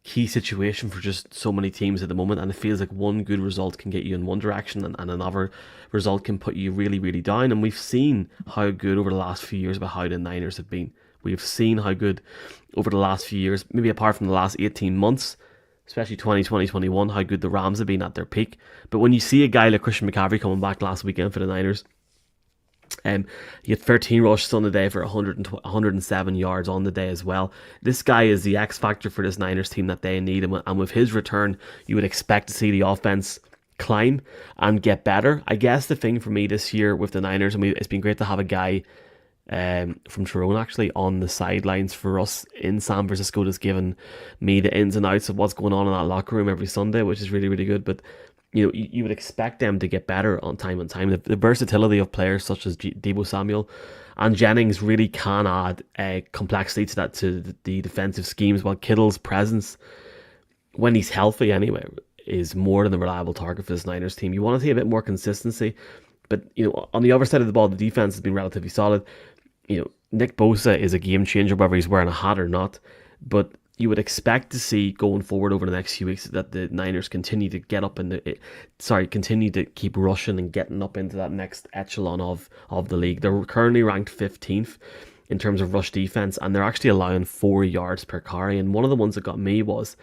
situation for just so many teams at the moment, and it feels like one good result can get you in one direction and another result can put you really, really down. And we've seen how good over the last few years about how the Niners have been. We've seen how good over the last few years, maybe apart from the last 18 months, especially 2020, 21, how good the Rams have been at their peak. But when you see a guy like Christian McCaffrey coming back last weekend for the Niners, he had 13 rushes on the day for 107 yards on the day as well. This guy is the X factor for this Niners team that they need, and with his return, you would expect to see the offense climb and get better. I guess the thing for me this year with the Niners, I mean, it's been great to have a guy from Tyrone actually on the sidelines for us in San Francisco, that's given me the ins and outs of what's going on in that locker room every Sunday, which is really, really good. But you know, you would expect them to get better on time. The versatility of players such as Deebo Samuel and Jennings really can add complexity to that, to the defensive schemes, while Kittle's presence, when he's healthy anyway, is more than a reliable target for this Niners team. You want to see a bit more consistency, but you know, on the other side of the ball, the defense has been relatively solid. You know, Nick Bosa is a game changer, whether he's wearing a hat or not, but you would expect to see going forward over the next few weeks that the Niners continue to continue to keep rushing and getting up into that next echelon of the league. They're currently ranked 15th in terms of rush defense, and they're actually allowing 4 yards per carry. And one of the ones that got me was,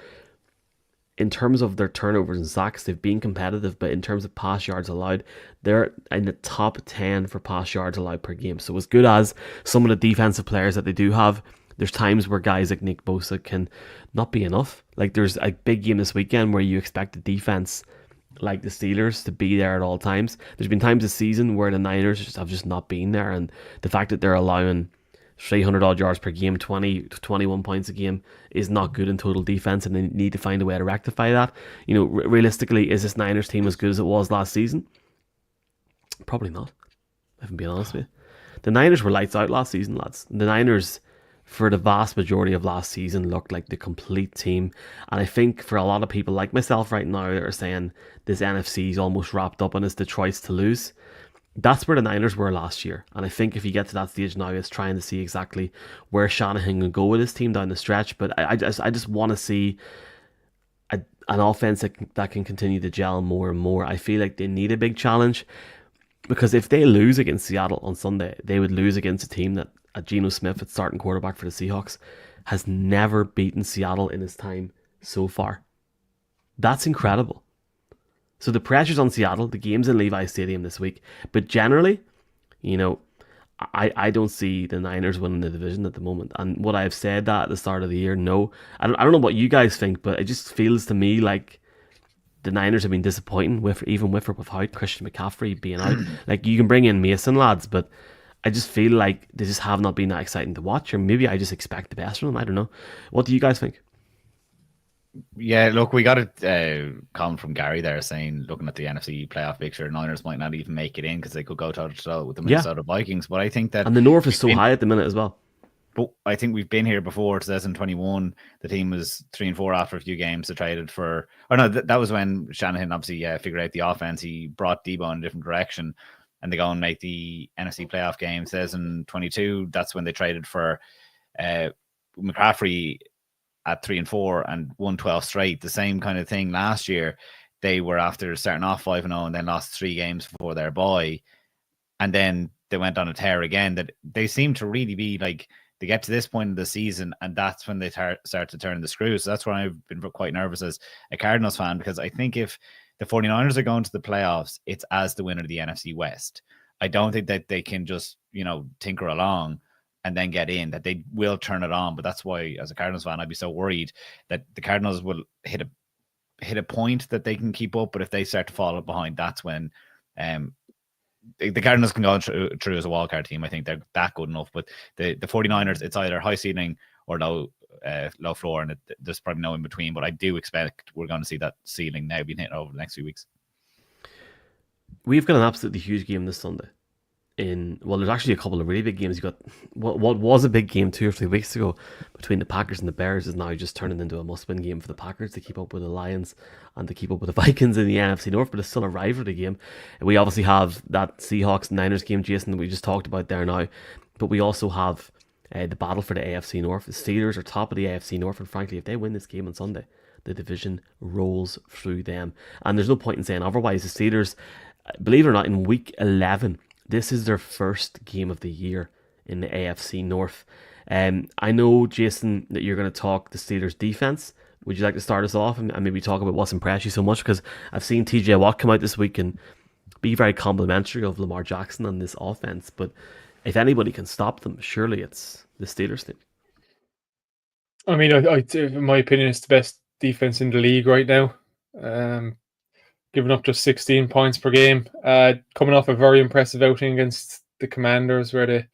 in terms of their turnovers and sacks, they've been competitive, but in terms of pass yards allowed, they're in the top 10 for pass yards allowed per game. So as good as some of the defensive players that they do have, there's times where guys like Nick Bosa can not be enough. Like, there's a big game this weekend where you expect the defense like the Steelers to be there at all times. There's been times this season where the Niners have just not been there, and the fact that they're allowing 300 odd yards per game, 20 to 21 points a game, is not good in total defense, and they need to find a way to rectify that. You know, realistically, is this Niners team as good as it was last season? Probably not, if I'm being honest with you. The Niners were lights out last season, lads. The Niners, for the vast majority of last season, looked like the complete team. And I think for a lot of people like myself right now that are saying this NFC is almost wrapped up and it's Detroit's to lose, that's where the Niners were last year. And I think if you get to that stage now, it's trying to see exactly where Shanahan can go with his team down the stretch. But I just want to see an offense that can continue to gel more and more. I feel like they need a big challenge, because if they lose against Seattle on Sunday, they would lose against a team that Geno Smith, at starting quarterback for the Seahawks, has never beaten Seattle in his time so far. That's incredible. So the pressure's on Seattle. The game's in Levi Stadium this week. But generally, you know, I don't see the Niners winning the division at the moment. And would I have said that at the start of the year? No. I don't know what you guys think, but it just feels to me like the Niners have been disappointing, without Christian McCaffrey being out. Like, you can bring in Mason, lads, but I just feel like they just have not been that exciting to watch, or maybe I just expect the best from them. I don't know. What do you guys think? Yeah, look, we got a comment from Gary there saying, looking at the NFC playoff picture, Niners might not even make it in because they could go toe-to-toe with the Minnesota Vikings. But I think that... And the North is so high at the minute as well. But I think we've been here before. 2021, the team was 3-4 after a few games. They traded for... Oh, no, that was when Shanahan obviously figured out the offense. He brought Deebo in a different direction, and they go and make the NFC playoff game. 2022, that's when they traded for McCaffrey at 3-4 and won 12 straight. The same kind of thing last year. They were after starting off 5-0 and then lost 3 games before their bye. and then they went on a tear again. That they seem to really be like, they get to this point in the season, and that's when they start to turn the screws. So that's why I've been quite nervous as a Cardinals fan, because I think if the 49ers are going to the playoffs, it's as the winner of the NFC West. I don't think that they can just, tinker along and then get in, that they will turn it on. But that's why, as a Cardinals fan, I'd be so worried that the Cardinals will hit a point that they can keep up. But if they start to fall behind, that's when the Cardinals can go through as a wildcard team. I think they're that good enough. But the 49ers, it's either high ceiling or low floor, and there's probably no in between. But I do expect we're going to see that ceiling now being hit over the next few weeks. We've got an absolutely huge game this Sunday. There's actually a couple of really big games. You got what was a big game 2 or 3 weeks ago between the Packers and the Bears is now just turning into a must-win game for the Packers to keep up with the Lions and to keep up with the Vikings in the NFC North, but it's still a rivalry game. We obviously have that Seahawks-Niners game, Jason, that we just talked about there now, but we also have the battle for the AFC North. The Steelers are top of the AFC North, and frankly, if they win this game on Sunday, the division rolls through them. And there's no point in saying otherwise. The Steelers, believe it or not, in week 11, this is their first game of the year in the AFC North. I know, Jason, that you're going to talk the Steelers' defense. Would you like to start us off and maybe talk about what's impressed you so much? Because I've seen TJ Watt come out this week and be very complimentary of Lamar Jackson on this offense. But if anybody can stop them, surely it's the Steelers team. I mean, in my opinion, it's the best defense in the league right now. Giving up just 16 points per game. Coming off a very impressive outing against the Commanders, where they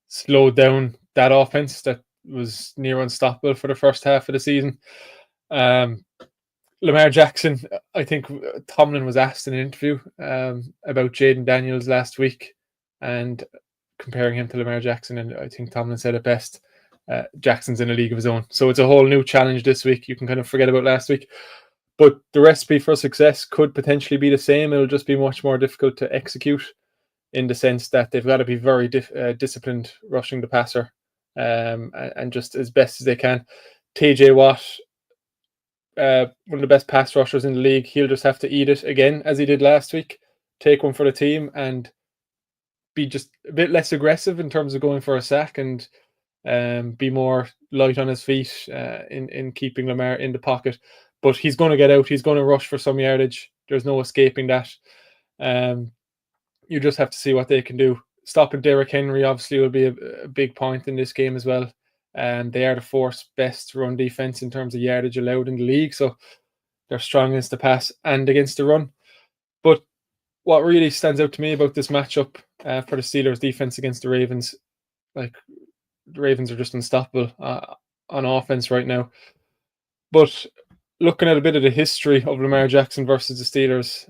slowed down that offense that was near unstoppable for the first half of the season. Lamar Jackson, I think Tomlin was asked in an interview about Jaden Daniels last week and comparing him to Lamar Jackson, and I think Tomlin said it best. Jackson's in a league of his own. So it's a whole new challenge this week. You can kind of forget about last week. But the recipe for success could potentially be the same. It'll just be much more difficult to execute, in the sense that they've got to be very disciplined rushing the passer and just as best as they can. TJ Watt, one of the best pass rushers in the league, he'll just have to eat it again, as he did last week. Take one for the team and be just a bit less aggressive in terms of going for a sack, and be more light on his feet in keeping Lamar in the pocket. But he's going to get out. He's going to rush for some yardage. There's no escaping that. You just have to see what they can do. Stopping Derrick Henry obviously will be a big point in this game as well. They are the fourth best run defense in terms of yardage allowed in the league. So they're strong against the pass and against the run. But what really stands out to me about this matchup for the Steelers defense against the Ravens, like, the Ravens are just unstoppable on offense right now. But looking at a bit of the history of Lamar Jackson versus the Steelers,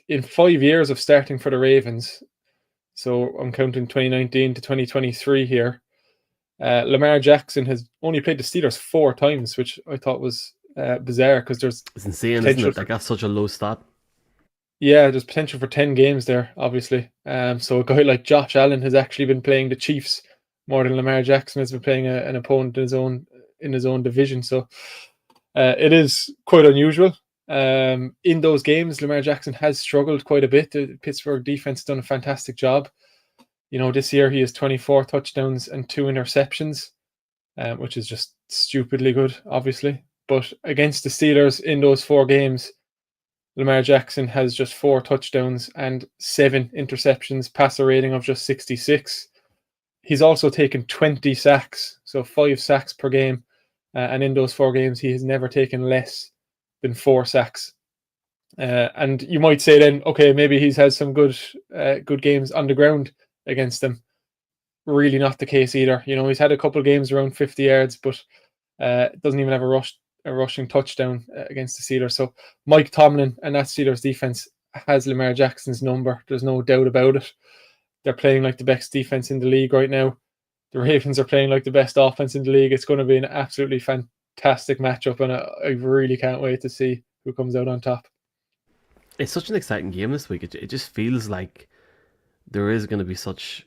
in 5 years of starting for the Ravens, so I'm counting 2019 to 2023 here, Lamar Jackson has only played the Steelers 4 times, which I thought was bizarre, because it's insane, isn't it? Like, that's such a low stat. Yeah, there's potential for 10 games there, obviously. So a guy like Josh Allen has actually been playing the Chiefs more than Lamar Jackson has been playing an opponent in his own division. So it is quite unusual. In those games, Lamar Jackson has struggled quite a bit. The Pittsburgh defense has done a fantastic job. This year he has 24 touchdowns and 2 interceptions, which is just stupidly good, obviously. But against the Steelers in those 4 games, Lamar Jackson has just 4 touchdowns and 7 interceptions, passer rating of just 66. He's also taken 20 sacks, so 5 sacks per game. And in those 4 games, he has never taken less than 4 sacks. And you might say then, okay, maybe he's had some good games on the ground against them. Really not the case either. He's had a couple of games around 50 yards, but doesn't even have a rushing touchdown against the Steelers. So Mike Tomlin and that Steelers defense has Lamar Jackson's number. There's no doubt about it. They're playing like the best defense in the league right now. The Ravens are playing like the best offense in the league. It's going to be an absolutely fantastic matchup, and I really can't wait to see who comes out on top. It's such an exciting game this week. It just feels like there is going to be such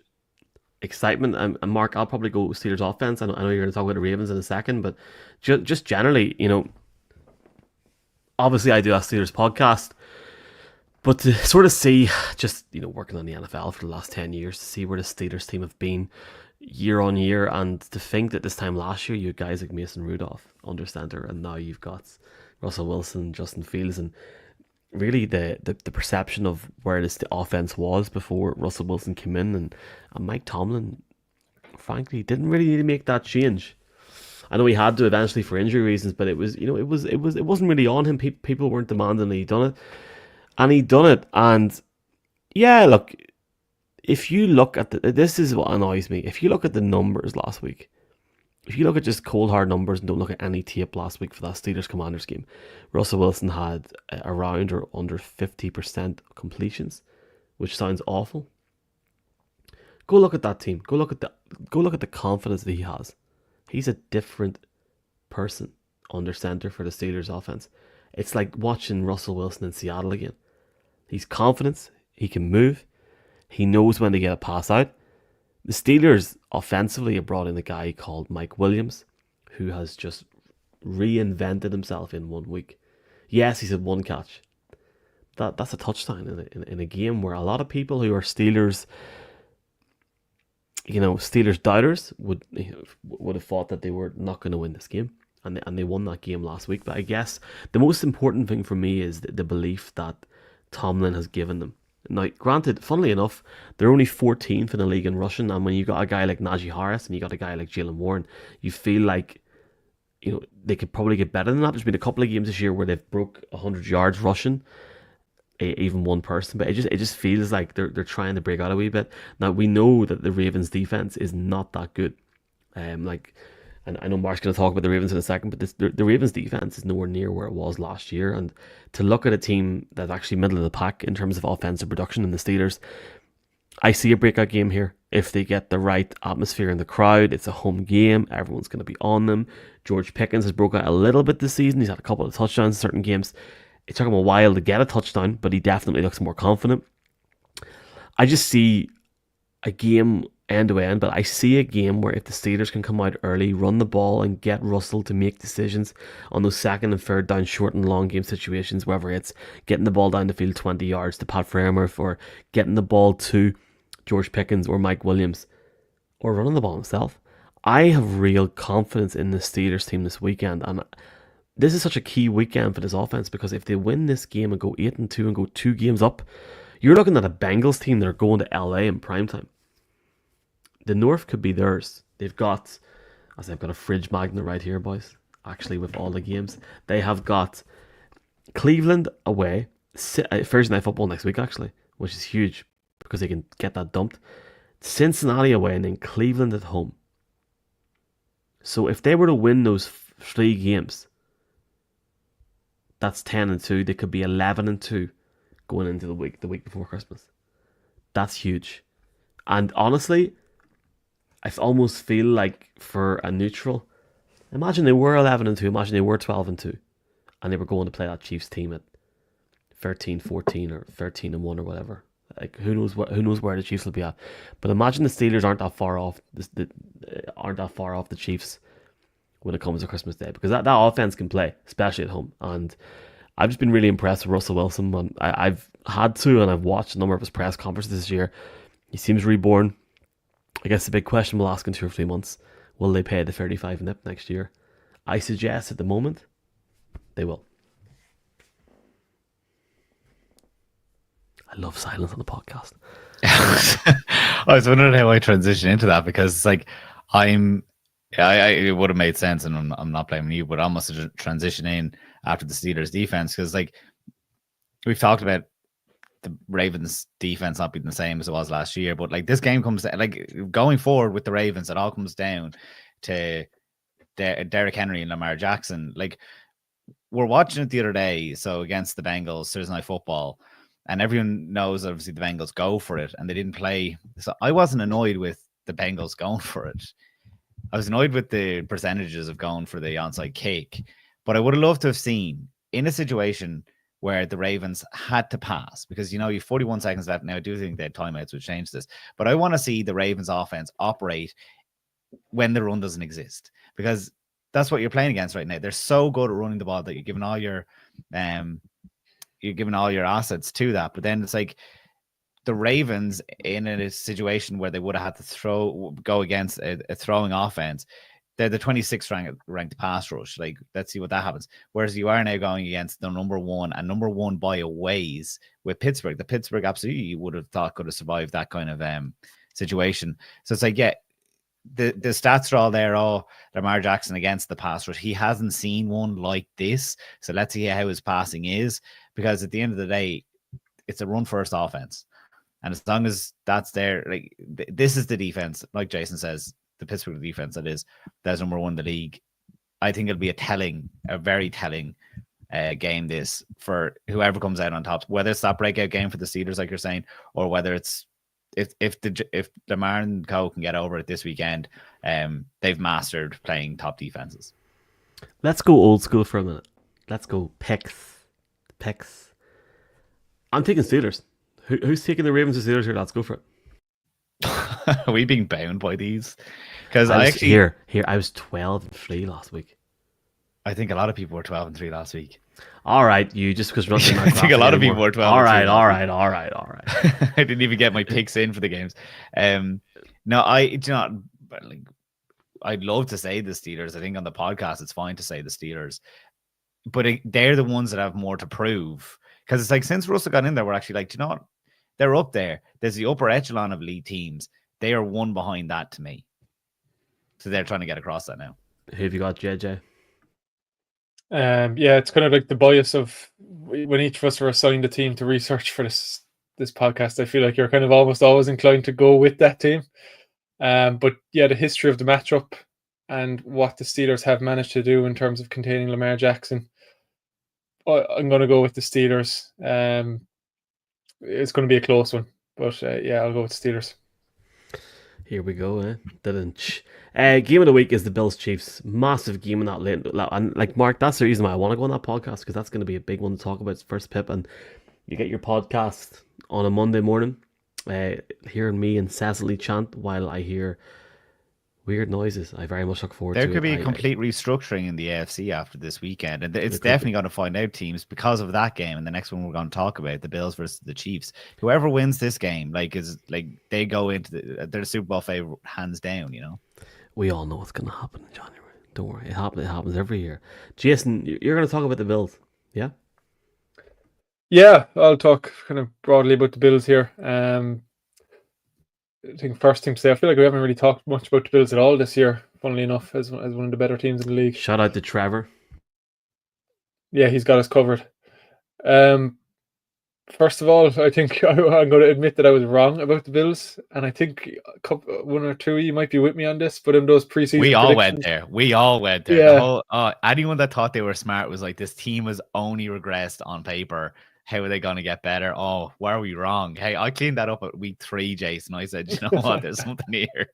excitement. And Mark, I'll probably go Steelers offense. I know you're going to talk about the Ravens in a second, but just generally, obviously I do a Steelers podcast. But to sort of see, just working on the NFL for the last 10 years, to see where the Steelers team have been year on year, and to think that this time last year you had guys like Mason Rudolph under center, and now you've got Russell Wilson, Justin Fields, and really the perception of where the offense was before Russell Wilson came in, and Mike Tomlin, frankly, didn't really need to make that change. I know he had to eventually for injury reasons, but it wasn't really on him. People weren't demanding that he done it. And he done it, and yeah, look, if you look at this is what annoys me. If you look at the numbers last week, if you look at just cold hard numbers and don't look at any tape last week for that Steelers Commanders game, Russell Wilson had around or under 50% completions, which sounds awful. Go look at that team. Go look at the confidence that he has. He's a different person under center for the Steelers offense. It's like watching Russell Wilson in Seattle again. He's confident. He can move. He knows when to get a pass out. The Steelers offensively have brought in a guy called Mike Williams, who has just reinvented himself in 1 week. Yes, he's had one catch. That's a touchdown in a game where a lot of people who are Steelers doubters would have thought that they were not going to win this game, and they won that game last week. But I guess the most important thing for me is the belief that Tomlin has given them. Now, granted, funnily enough, they're only 14th in the league in rushing, and when you got a guy like Najee Harris and you got a guy like Jaylen Warren, you feel like they could probably get better than that. There's been a couple of games this year where they've broke 100 yards rushing, even one person, but it just feels like they're trying to break out a wee bit. Now, we know that the Ravens defense is not that good. And I know Mark's going to talk about the Ravens in a second, but the Ravens defense is nowhere near where it was last year. And to look at a team that's actually middle of the pack in terms of offensive production in the Steelers, I see a breakout game here. If they get the right atmosphere in the crowd, it's a home game, everyone's going to be on them. George Pickens has broke out a little bit this season. He's had a couple of touchdowns in certain games. It took him a while to get a touchdown, but he definitely looks more confident. I just see a game end to end, but I see a game where if the Steelers can come out early, run the ball, and get Russell to make decisions on those second and third down short and long game situations, whether it's getting the ball down the field 20 yards to Pat Freiermuth, or getting the ball to George Pickens or Mike Williams, or running the ball himself, I have real confidence in the Steelers team this weekend. And this is such a key weekend for this offense, because if they win this game and go 8-2 and go 2 games up, you're looking at a Bengals team that are going to LA in primetime. The North could be theirs. They've got a fridge magnet right here, boys. Actually, with all the games, they have got Cleveland away, Thursday Night Football next week, actually, which is huge because they can get that dumped. Cincinnati away, and then Cleveland at home. So if they were to win those 3 games, that's 10-2. They could be 11-2 going into the week before Christmas. That's huge. And honestly, I almost feel like for a neutral, imagine they were 11-2, imagine they were 12-2, and they were going to play that Chiefs team at 13-14 or 13-1 or whatever. Like who knows where the Chiefs will be at. But imagine the Steelers aren't that far off the Chiefs when it comes to Christmas Day, because that offense can play, especially at home. And I've just been really impressed with Russell Wilson. And I've had to, and I've watched a number of his press conferences this year. He seems reborn. I guess the big question we'll ask in 2 or 3 months: will they pay the 35 nip next year? I suggest at the moment they will. I love silence on the podcast. I was wondering how I transition into that, because it's like it would have made sense, and I'm not blaming you, but I must have transitioned in after the Steelers defense, because like we've talked about the Ravens defense not being the same as it was last year, but like this game comes like going forward with the Ravens, it all comes down to Derrick Henry and Lamar Jackson. Like we're watching it the other day, so against the Bengals Thursday Night Football, and everyone knows obviously the Bengals go for it, and they didn't play. So I wasn't annoyed with the Bengals going for it. I was annoyed with the percentages of going for the onside kick, but I would have loved to have seen in a situation where the Ravens had to pass, because you have 41 seconds left. Now I do think that timeouts would change this, but I want to see the Ravens offense operate when the run doesn't exist, because that's what you're playing against right now. They're so good at running the ball that you're giving all your you're giving all your assets to that. But then it's like the Ravens in a situation where they would have had to go against a throwing offense. They're the 26th ranked pass rush. Like, let's see what that happens. Whereas you are now going against the number one by a ways with Pittsburgh. The Pittsburgh absolutely you would have thought could have survived that kind of situation. So it's like, yeah, the stats are all there. Oh, Lamar Jackson against the pass rush. He hasn't seen one like this. So let's see how his passing is, because at the end of the day, it's a run first offense. And as long as that's there, like this is the defense, like Jason says, the Pittsburgh defense that's number one in the league. I think it'll be a very telling game this for whoever comes out on top, whether it's that breakout game for the Steelers, like you're saying, or whether it's if Lamar and Co can get over it this weekend, they've mastered playing top defenses. Let's go old school for a minute. Let's go picks. I'm taking Steelers. Who's taking the Ravens or Steelers here? Let's go for it. Are we being bound by these? Because I was 12-3 last week. I think a lot of people were 12-3 last week. All right, you just because we're not. I think a lot of people were 12. All right. I didn't even get my picks in for the games. No, I'd love to say the Steelers. I think on the podcast it's fine to say the Steelers, but they're the ones that have more to prove. Because it's like, since Russell got in there, we're actually like, do you know what? They're up there. There's the upper echelon of elite teams. They are one behind that to me. So they're trying to get across that now. Who have you got, JJ? Yeah, it's kind of like the bias of when each of us were assigned a team to research for this podcast. I feel like you're kind of almost always inclined to go with that team. But yeah, the history of the matchup and what the Steelers have managed to do in terms of containing Lamar Jackson, I'm going to go with the Steelers. It's going to be a close one, but yeah, I'll go with the Steelers. Here we go. Game of the week is the Bills Chiefs. Massive game in that late. And like Mark, that's the reason why I want to go on that podcast, because that's going to be a big one to talk about. It's first pip, and you get your podcast on a Monday morning, hearing me incessantly chant while I hear weird noises. I very much look forward to it. There could be a complete restructuring in the AFC after this weekend, and it's definitely going to find out teams because of that game. And the next one we're going to talk about, the Bills versus the Chiefs. Whoever wins this game, they go into they're the Super Bowl favorite hands down. You know, we all know what's going to happen in January. Don't worry, it happens every year. Jason, you're going to talk about the Bills, yeah? Yeah, I'll talk kind of broadly about the Bills here. I think first thing to say, I feel like we haven't really talked much about the Bills at all this year, funnily enough, as one of the better teams in the league. Shout out to Trevor. Yeah, he's got us covered. First of all, I think I'm going to admit that I was wrong about the Bills, and I think one or two of you might be with me on this, but in those preseason we all went there. Yeah. Anyone that thought they were smart was like, this team has only regressed on paper. How are they going to get better? Oh, where are we wrong? Hey, I cleaned that up at week 3, Jason. I said, you know what? There's something here.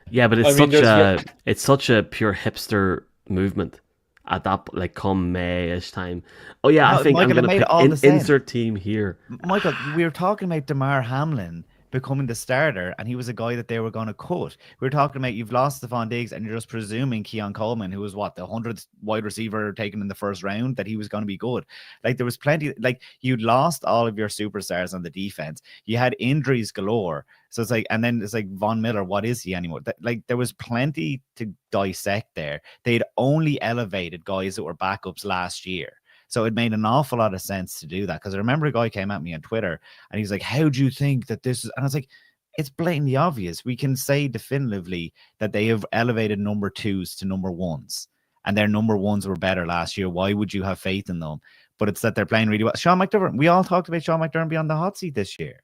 Yeah, but it's such a pure hipster movement at that, like, come May-ish time. Oh yeah, I think Michael, I'm going to insert team here. Michael, we were talking about DeMar Hamlin becoming the starter, and he was a guy that they were going to cut. We were talking about you've lost Stephon Diggs, and you're just presuming Keon Coleman, who was the 100th wide receiver taken in the first round, that he was going to be good. Like, there was plenty, like, you'd lost all of your superstars on the defense. You had injuries galore. So it's like, and then it's like, Von Miller, what is he anymore? Like, there was plenty to dissect there. They'd only elevated guys that were backups last year. So it made an awful lot of sense to do that, because I remember a guy came at me on Twitter and he's like, how do you think that this is? And I was like, it's blatantly obvious. We can say definitively that they have elevated number 2s to number 1s, and their number 1s were better last year. Why would you have faith in them? But it's that they're playing really well. Sean McDermott, we all talked about Sean McDermott being on the hot seat this year.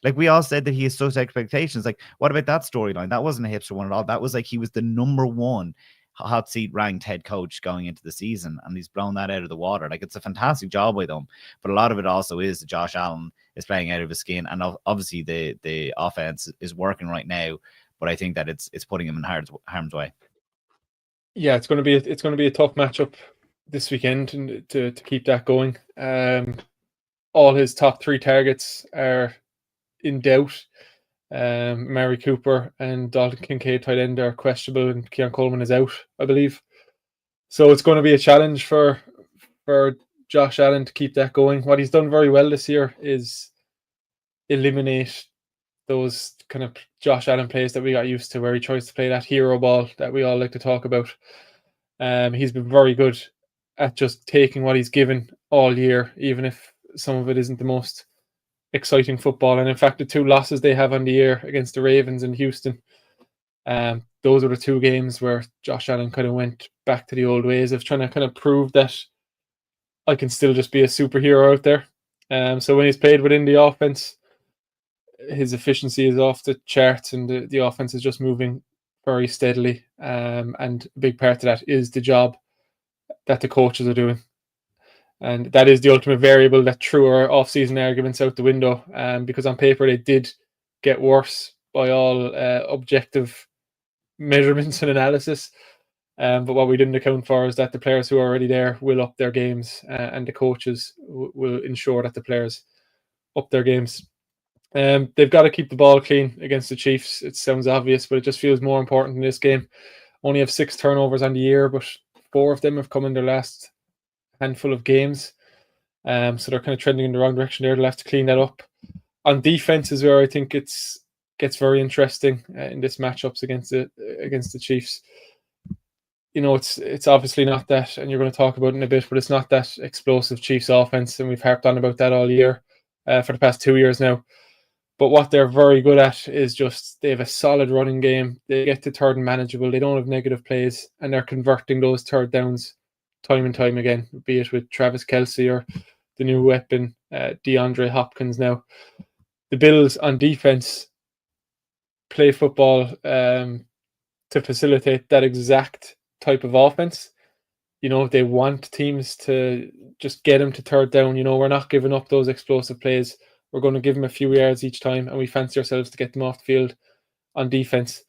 Like, we all said that he has such expectations. Like, what about that storyline? That wasn't a hipster one at all. That was like, he was the number 1 hot seat ranked head coach going into the season, and he's blown that out of the water. Like, it's a fantastic job by them, but a lot of it also is that Josh Allen is playing out of his skin, and obviously the offense is working right now, but I think that it's putting him in harm's way. Yeah, it's going to be a tough matchup this weekend to keep that going. All his top 3 targets are in doubt. Mary Cooper and Dalton Kincaid tight end are questionable, and Keon Coleman is out, I believe. So it's going to be a challenge for Josh Allen to keep that going. What he's done very well this year is eliminate those kind of Josh Allen plays that we got used to, where he tries to play that hero ball that we all like to talk about. He's been very good at just taking what he's given all year, even if some of it isn't the most exciting football. And in fact, the 2 losses they have on the year against the Ravens and Houston, those are the 2 games where Josh Allen kind of went back to the old ways of trying to kind of prove that I can still just be a superhero out there. So when he's played within the offense, his efficiency is off the charts, and the offense is just moving very steadily. And a big part of that is the job that the coaches are doing. And that is the ultimate variable that threw our off-season arguments out the window, because on paper they did get worse by all objective measurements and analysis. But what we didn't account for is that the players who are already there will up their games, and the coaches will ensure that the players up their games. They've got to keep the ball clean against the Chiefs. It sounds obvious, but it just feels more important in this game. Only have 6 turnovers on the year, but 4 of them have come in their last handful of games. So they're kind of trending in the wrong direction there. They'll have to clean that up. On defense is where I think it gets very interesting in this matchups against the Chiefs. You know, it's obviously not that, and you're going to talk about it in a bit, but it's not that explosive Chiefs offense, and we've harped on about that all year, for the past 2 years now. But what they're very good at is just they have a solid running game. They get to third and manageable. They don't have negative plays, and they're converting those third downs time and time again, be it with Travis Kelce or the new weapon, DeAndre Hopkins now. The Bills on defense play football to facilitate that exact type of offense. You know, they want teams to just get them to third down. You know, we're not giving up those explosive plays. We're going to give them a few yards each time, and we fancy ourselves to get them off the field on defense.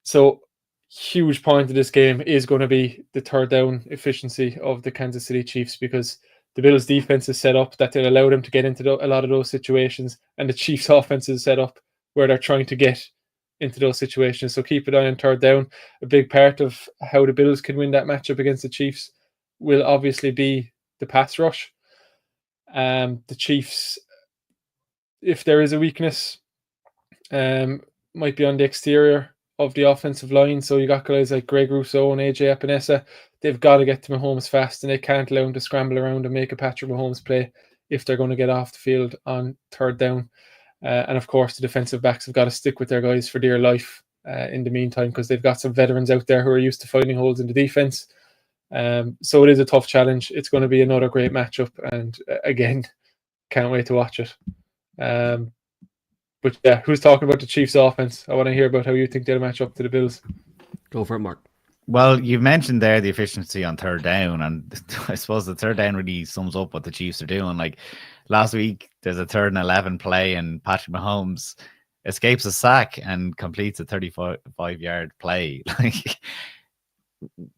So, huge point of this game is going to be the third down efficiency of the Kansas City Chiefs, because the Bills' defense is set up that they'll allow them to get into a lot of those situations, and the Chiefs' offense is set up where they're trying to get into those situations. So keep an eye on third down. A big part of how the Bills can win that matchup against the Chiefs will obviously be the pass rush. The Chiefs, if there is a weakness, might be on the exterior of the offensive line. So you got guys like Greg Rousseau and AJ Epinesa. They've got to get to Mahomes fast, and they can't allow him to scramble around and make a Patrick Mahomes play if they're going to get off the field on third down. And of course, the defensive backs have got to stick with their guys for dear life in the meantime, because they've got some veterans out there who are used to finding holes in the defense. So it is a tough challenge. It's going to be another great matchup, and again, can't wait to watch it. But yeah, who's talking about the Chiefs' offense? I want to hear about how you think they'll match up to the Bills. Go for it, Mark. Well, you mentioned there the efficiency on third down, and I suppose the third down really sums up what the Chiefs are doing. Like last week, there's a 3rd and 11 play, and Patrick Mahomes escapes a sack and completes a 35-yard play. Like,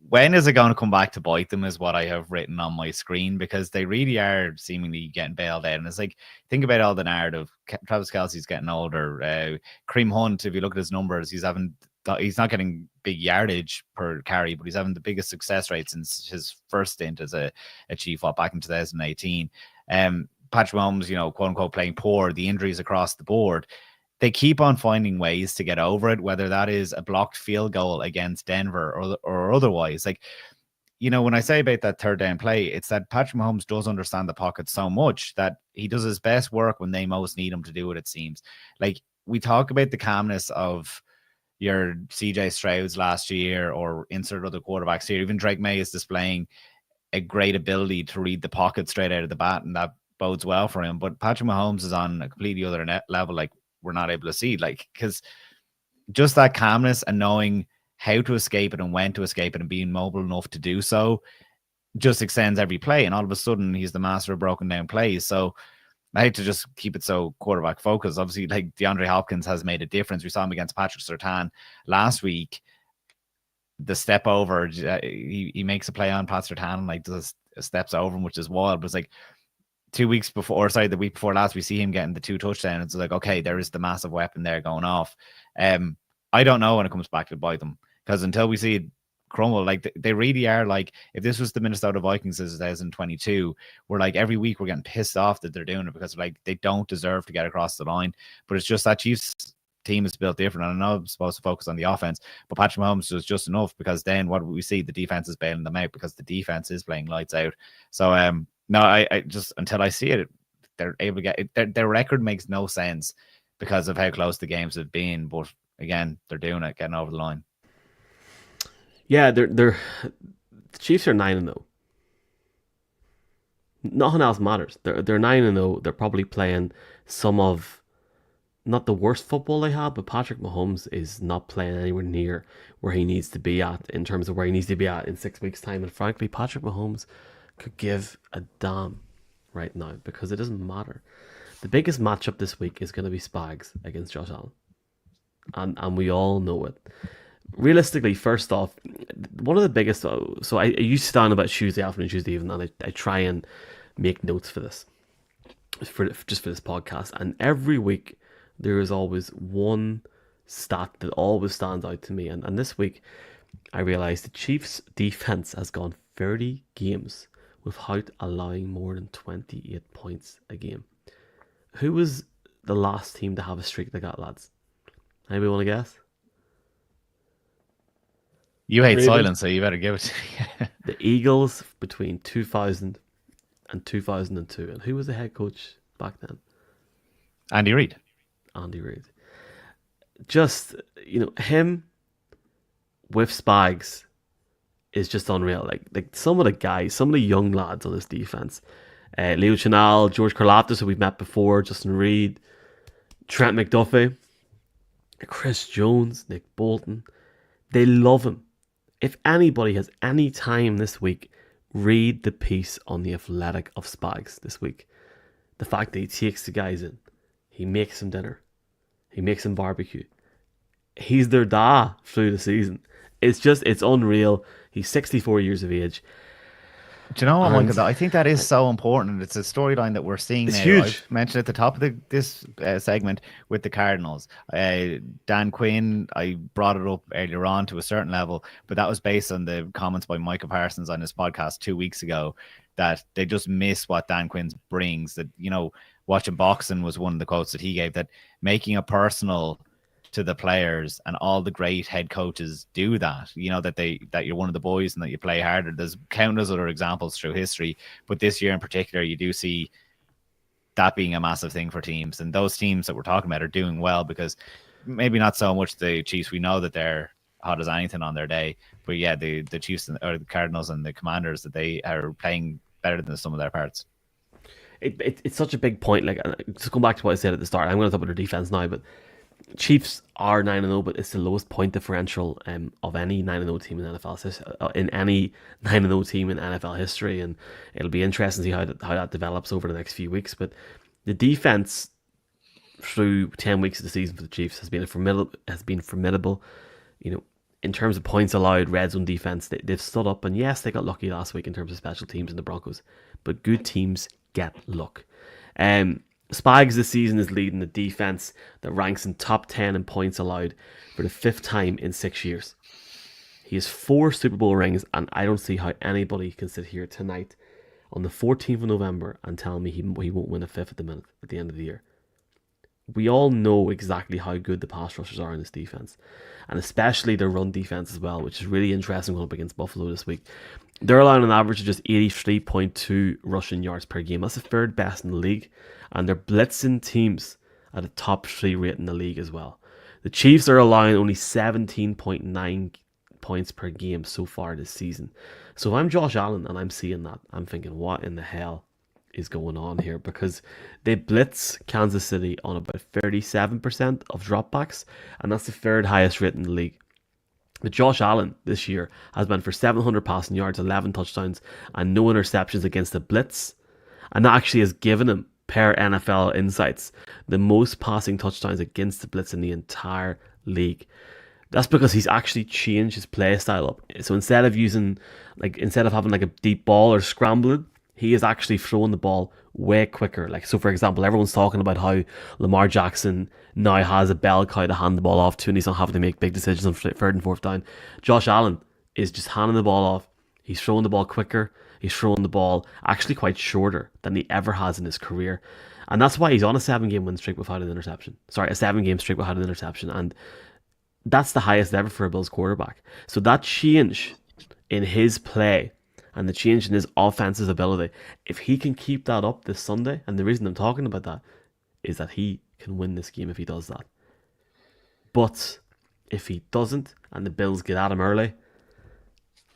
when is it going to come back to bite them is what I have written on my screen, because they really are seemingly getting bailed out. And it's like, think about all the narrative. Travis Kelce's getting older. Kareem Hunt, if you look at his numbers, he's not getting big yardage per carry, but he's having the biggest success rate since his first stint as a Chief back in 2018. Patrick Mahomes, quote unquote, playing poor, the injuries across the board. They keep on finding ways to get over it, whether that is a blocked field goal against Denver or otherwise. Like, when I say about that third down play, it's that Patrick Mahomes does understand the pocket so much that he does his best work when they most need him to do it seems. Like, we talk about the calmness of your CJ Strouds last year, or insert other quarterbacks here. Even Drake May is displaying a great ability to read the pocket straight out of the bat, and that bodes well for him. But Patrick Mahomes is on a completely other level, like we're not able to see, like, because just that calmness and knowing how to escape it and when to escape it and being mobile enough to do so just extends every play. And all of a sudden, he's the master of broken down plays. So I hate to just keep it so quarterback focused. Obviously, like, DeAndre Hopkins has made a difference. We saw him against Patrick Surtain last week. The step over, he makes a play on Pat Surtain, like, does steps over him, which is wild. But it's like the week before last, we see him getting the 2 touchdowns. It's like, okay, there is the massive weapon there going off. I don't know when it comes back to bite them, because until we see it crumble. Like they really are. Like if this was the Minnesota Vikings in 2022, we're like every week we're getting pissed off that they're doing it because like they don't deserve to get across the line. But it's just that Chiefs team is built different. And I know I'm supposed to focus on the offense, but Patrick Mahomes was just enough because then what we see, the defense is bailing them out because the defense is playing lights out. So no, I just until I see it, they're able to get their record makes no sense because of how close the games have been. But again, they're doing it, getting over the line. Yeah, the Chiefs are 9-0. Nothing else matters. They're 9-0. They're probably playing some of not the worst football they have, but Patrick Mahomes is not playing anywhere near where he needs to be at in terms of where he needs to be at in 6 weeks' time. And frankly, Patrick Mahomes could give a damn right now because it doesn't matter. The biggest matchup this week is going to be Spags against Josh Allen. And we all know it. Realistically, first off, one of the biggest... So I used to down about Tuesday afternoon, Tuesday evening, and I try and make notes for this. Just for this podcast. And every week, there is always one stat that always stands out to me. And this week, I realized the Chiefs' defense has gone 30 games without allowing more than 28 points a game. Who was the last team to have a streak like that, lads? Anybody want to guess? You hate Ravens. silence, so you better give it. The Eagles between 2000 and 2002. And who was the head coach back then? Andy Reid. Andy Reid. Just, him with Spags is just unreal. Like some of the guys, some of the young lads on this defense. Leo Chenal, George Karlaftis, who we've met before, Justin Reed, Trent McDuffie, Chris Jones, Nick Bolton. They love him. If anybody has any time this week, read the piece on The Athletic of Spags this week. The fact that he takes the guys in. He makes them dinner. He makes them barbecue. He's their dad through the season. It's unreal. He's 64 years of age. Do you know what, Michael? I think that is so important. It's a storyline that we're seeing it's now. huge. I mentioned at the top of this segment with the Cardinals. Dan Quinn, I brought it up earlier on to a certain level, but that was based on the comments by Micah Parsons on his podcast 2 weeks ago that they just miss what Dan Quinn brings. That, watching boxing was one of the quotes that he gave, that making it personal to the players, and all the great head coaches do that, that you're one of the boys and that you play harder. There's countless other examples through history, but this year in particular, you do see that being a massive thing for teams. And those teams that we're talking about are doing well because maybe not so much the Chiefs. We know that they're hot as anything on their day, but yeah, the Chiefs or the Cardinals and the Commanders, that they are playing better than some of their parts. It's such a big point. Like, just going back to what I said at the start, I'm going to talk about their defense now, but Chiefs are 9-0, but it's the lowest point differential of any 9-0 team in NFL in any 9-0 team in NFL history, and it'll be interesting to see how that develops over the next few weeks. But the defense through 10 weeks of the season for the Chiefs has been formidable. In terms of points allowed, red zone defense, they've stood up, and yes, they got lucky last week in terms of special teams in the Broncos, but good teams get luck. Spags this season is leading the defense that ranks in top 10 in points allowed for the 5th time in 6 years. He has 4 Super Bowl rings, and I don't see how anybody can sit here tonight on the 14th of November and tell me he won't win a 5th at the end of the year. We all know exactly how good the pass rushers are in this defense, and especially their run defense as well, which is really interesting going up against Buffalo this week. They're allowing an average of just 83.2 rushing yards per game. That's the 3rd best in the league, and they're blitzing teams at a top 3 rate in the league as well. The Chiefs are allowing only 17.9 points per game so far this season. So if I'm Josh Allen and I'm seeing that, I'm thinking, what in the hell is going on here? Because they blitz Kansas City on about 37% of dropbacks, and that's the 3rd highest rate in the league. But Josh Allen this year has been for 700 passing yards, 11 touchdowns, and no interceptions against the blitz. And that actually has given him, per NFL Insights, the most passing touchdowns against the blitz in the entire league. That's because he's actually changed his play style up. So instead of having like a deep ball or scrambling, he is actually throwing the ball way quicker. Like, so for example, everyone's talking about how Lamar Jackson now has a bell cow to hand the ball off to, and he's not having to make big decisions on 3rd and 4th down. Josh Allen is just handing the ball off. He's throwing the ball quicker. He's throwing the ball actually quite shorter than he ever has in his career. And that's why he's on a 7-game win streak without an interception. Sorry, a 7-game streak without an interception. And that's the highest ever for a Bills quarterback. So that change in his play and the change in his offensive ability, if he can keep that up this Sunday, and the reason I'm talking about that is that he can win this game if he does that. But if he doesn't, and the Bills get at him early,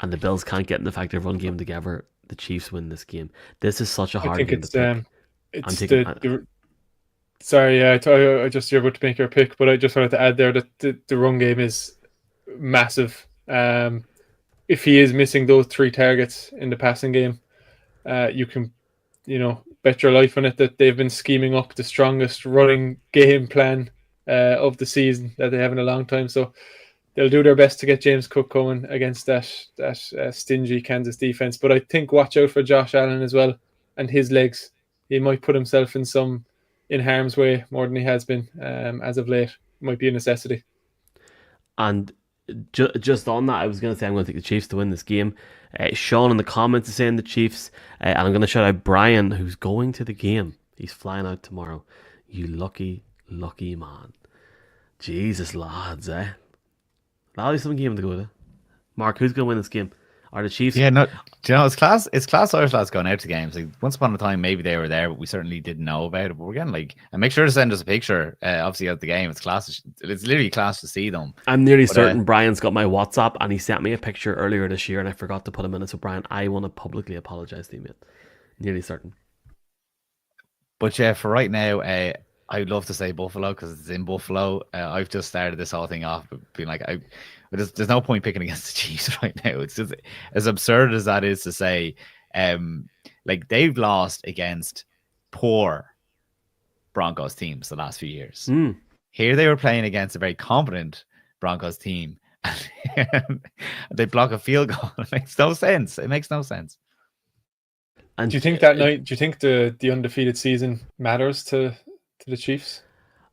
and the Bills can't get an effective run game together, the Chiefs win this game. This is such a hard game to pick. Sorry, yeah, I just you're about to make your pick, but I just wanted to add there that the run game is massive. If he is missing those 3 targets in the passing game, you can, bet your life on it that they've been scheming up the strongest running game plan of the season that they have in a long time. So they'll do their best to get James Cook going against that stingy Kansas defense. But I think watch out for Josh Allen as well and his legs. He might put himself in harm's way more than he has been as of late. It might be a necessity. And just on that, I was going to say I'm going to take the Chiefs to win this game. Sean in the comments is saying the Chiefs, and I'm going to shout out Brian, who's going to the game. He's flying out tomorrow. You lucky, lucky man. Jesus, lads, eh? That'll be some game to go to. Mark, who's going to win this game? Are the Chiefs? Yeah, no. Do you know, it's class Irish lads going out to games. Like, once upon a time, maybe they were there, but we certainly didn't know about it. But we're getting and make sure to send us a picture, obviously, at the game. It's class. It's literally class to see them. I'm nearly certain Brian's got my WhatsApp, and he sent me a picture earlier this year, and I forgot to put him in it. So, Brian, I want to publicly apologize to you, mate. Nearly certain. But yeah, for right now, I'd love to say Buffalo because it's in Buffalo. I've just started this whole thing off being like, there's no point picking against the Chiefs right now. It's just as absurd as that is to say. They've lost against poor Broncos teams the last few years. Here they were playing against a very competent Broncos team. They block a field goal. It makes no sense. And do you think the undefeated season matters to the Chiefs?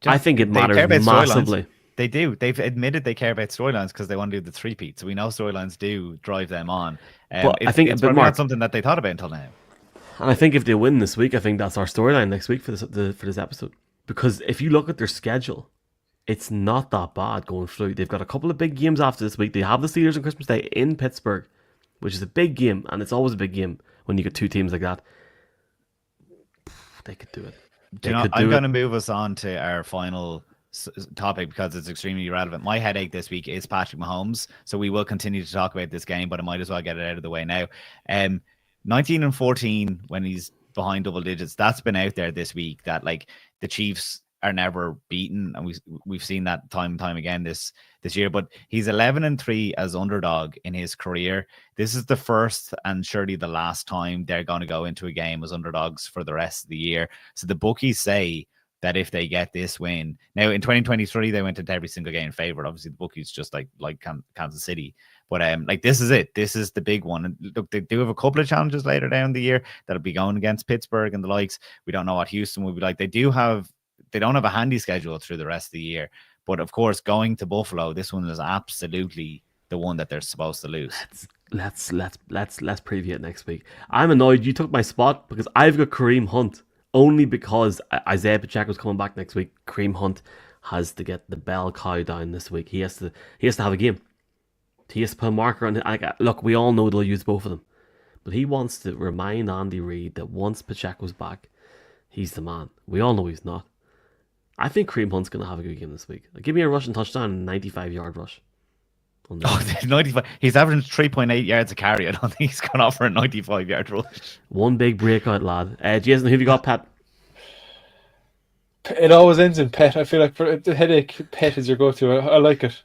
I think it matters massively. They do. They've admitted they care about storylines because they want to do the three-peat. So we know storylines do drive them on. But I think it's not something that they thought about until now. And I think if they win this week, I think that's our storyline next week for this episode. Because if you look at their schedule, it's not that bad going through. They've got a couple of big games after this week. They have the Steelers on Christmas Day in Pittsburgh, which is a big game, and it's always a big game when you get 2 teams like that. They could do it. I'm going to move us on to our final topic because it's extremely relevant. My headache this week is Patrick Mahomes, so we will continue to talk about this game, but I might as well get it out of the way now. 19-14 when he's behind double digits, that's been out there this week, that the Chiefs are never beaten, and we've seen that time and time again this year. But he's 11-3 as underdog in his career. This is the first and surely the last time they're going to go into a game as underdogs for the rest of the year. So the bookies say that if they get this win, now in 2023 they went into every single game favored. Obviously the bookies just like Kansas City, but this is it. This is the big one. And look, they do have a couple of challenges later down the year that'll be going against Pittsburgh and the likes. We don't know what Houston will be like. They don't have a handy schedule through the rest of the year, but of course going to Buffalo, this one is absolutely the one that they're supposed to lose. Let's preview it next week. I'm annoyed you took my spot because I've got Kareem Hunt. Only because Isaiah Pacheco's coming back next week. Kareem Hunt has to get the bell cow down this week. He has to have a game. He has to put a marker on it. Look, we all know they'll use both of them, but he wants to remind Andy Reid that once Pacheco's back, he's the man. We all know he's not. I think Kareem Hunt's going to have a good game this week. Give me a rushing touchdown and a 95-yard rush. 95. He's averaging 3.8 yards a carry. I don't think he's going to offer a 95-yard rush. One big breakout, lad. Jason, who have you got, Pat? It always ends in Pet. I feel like for the headache, Pet is your go-to. I like it.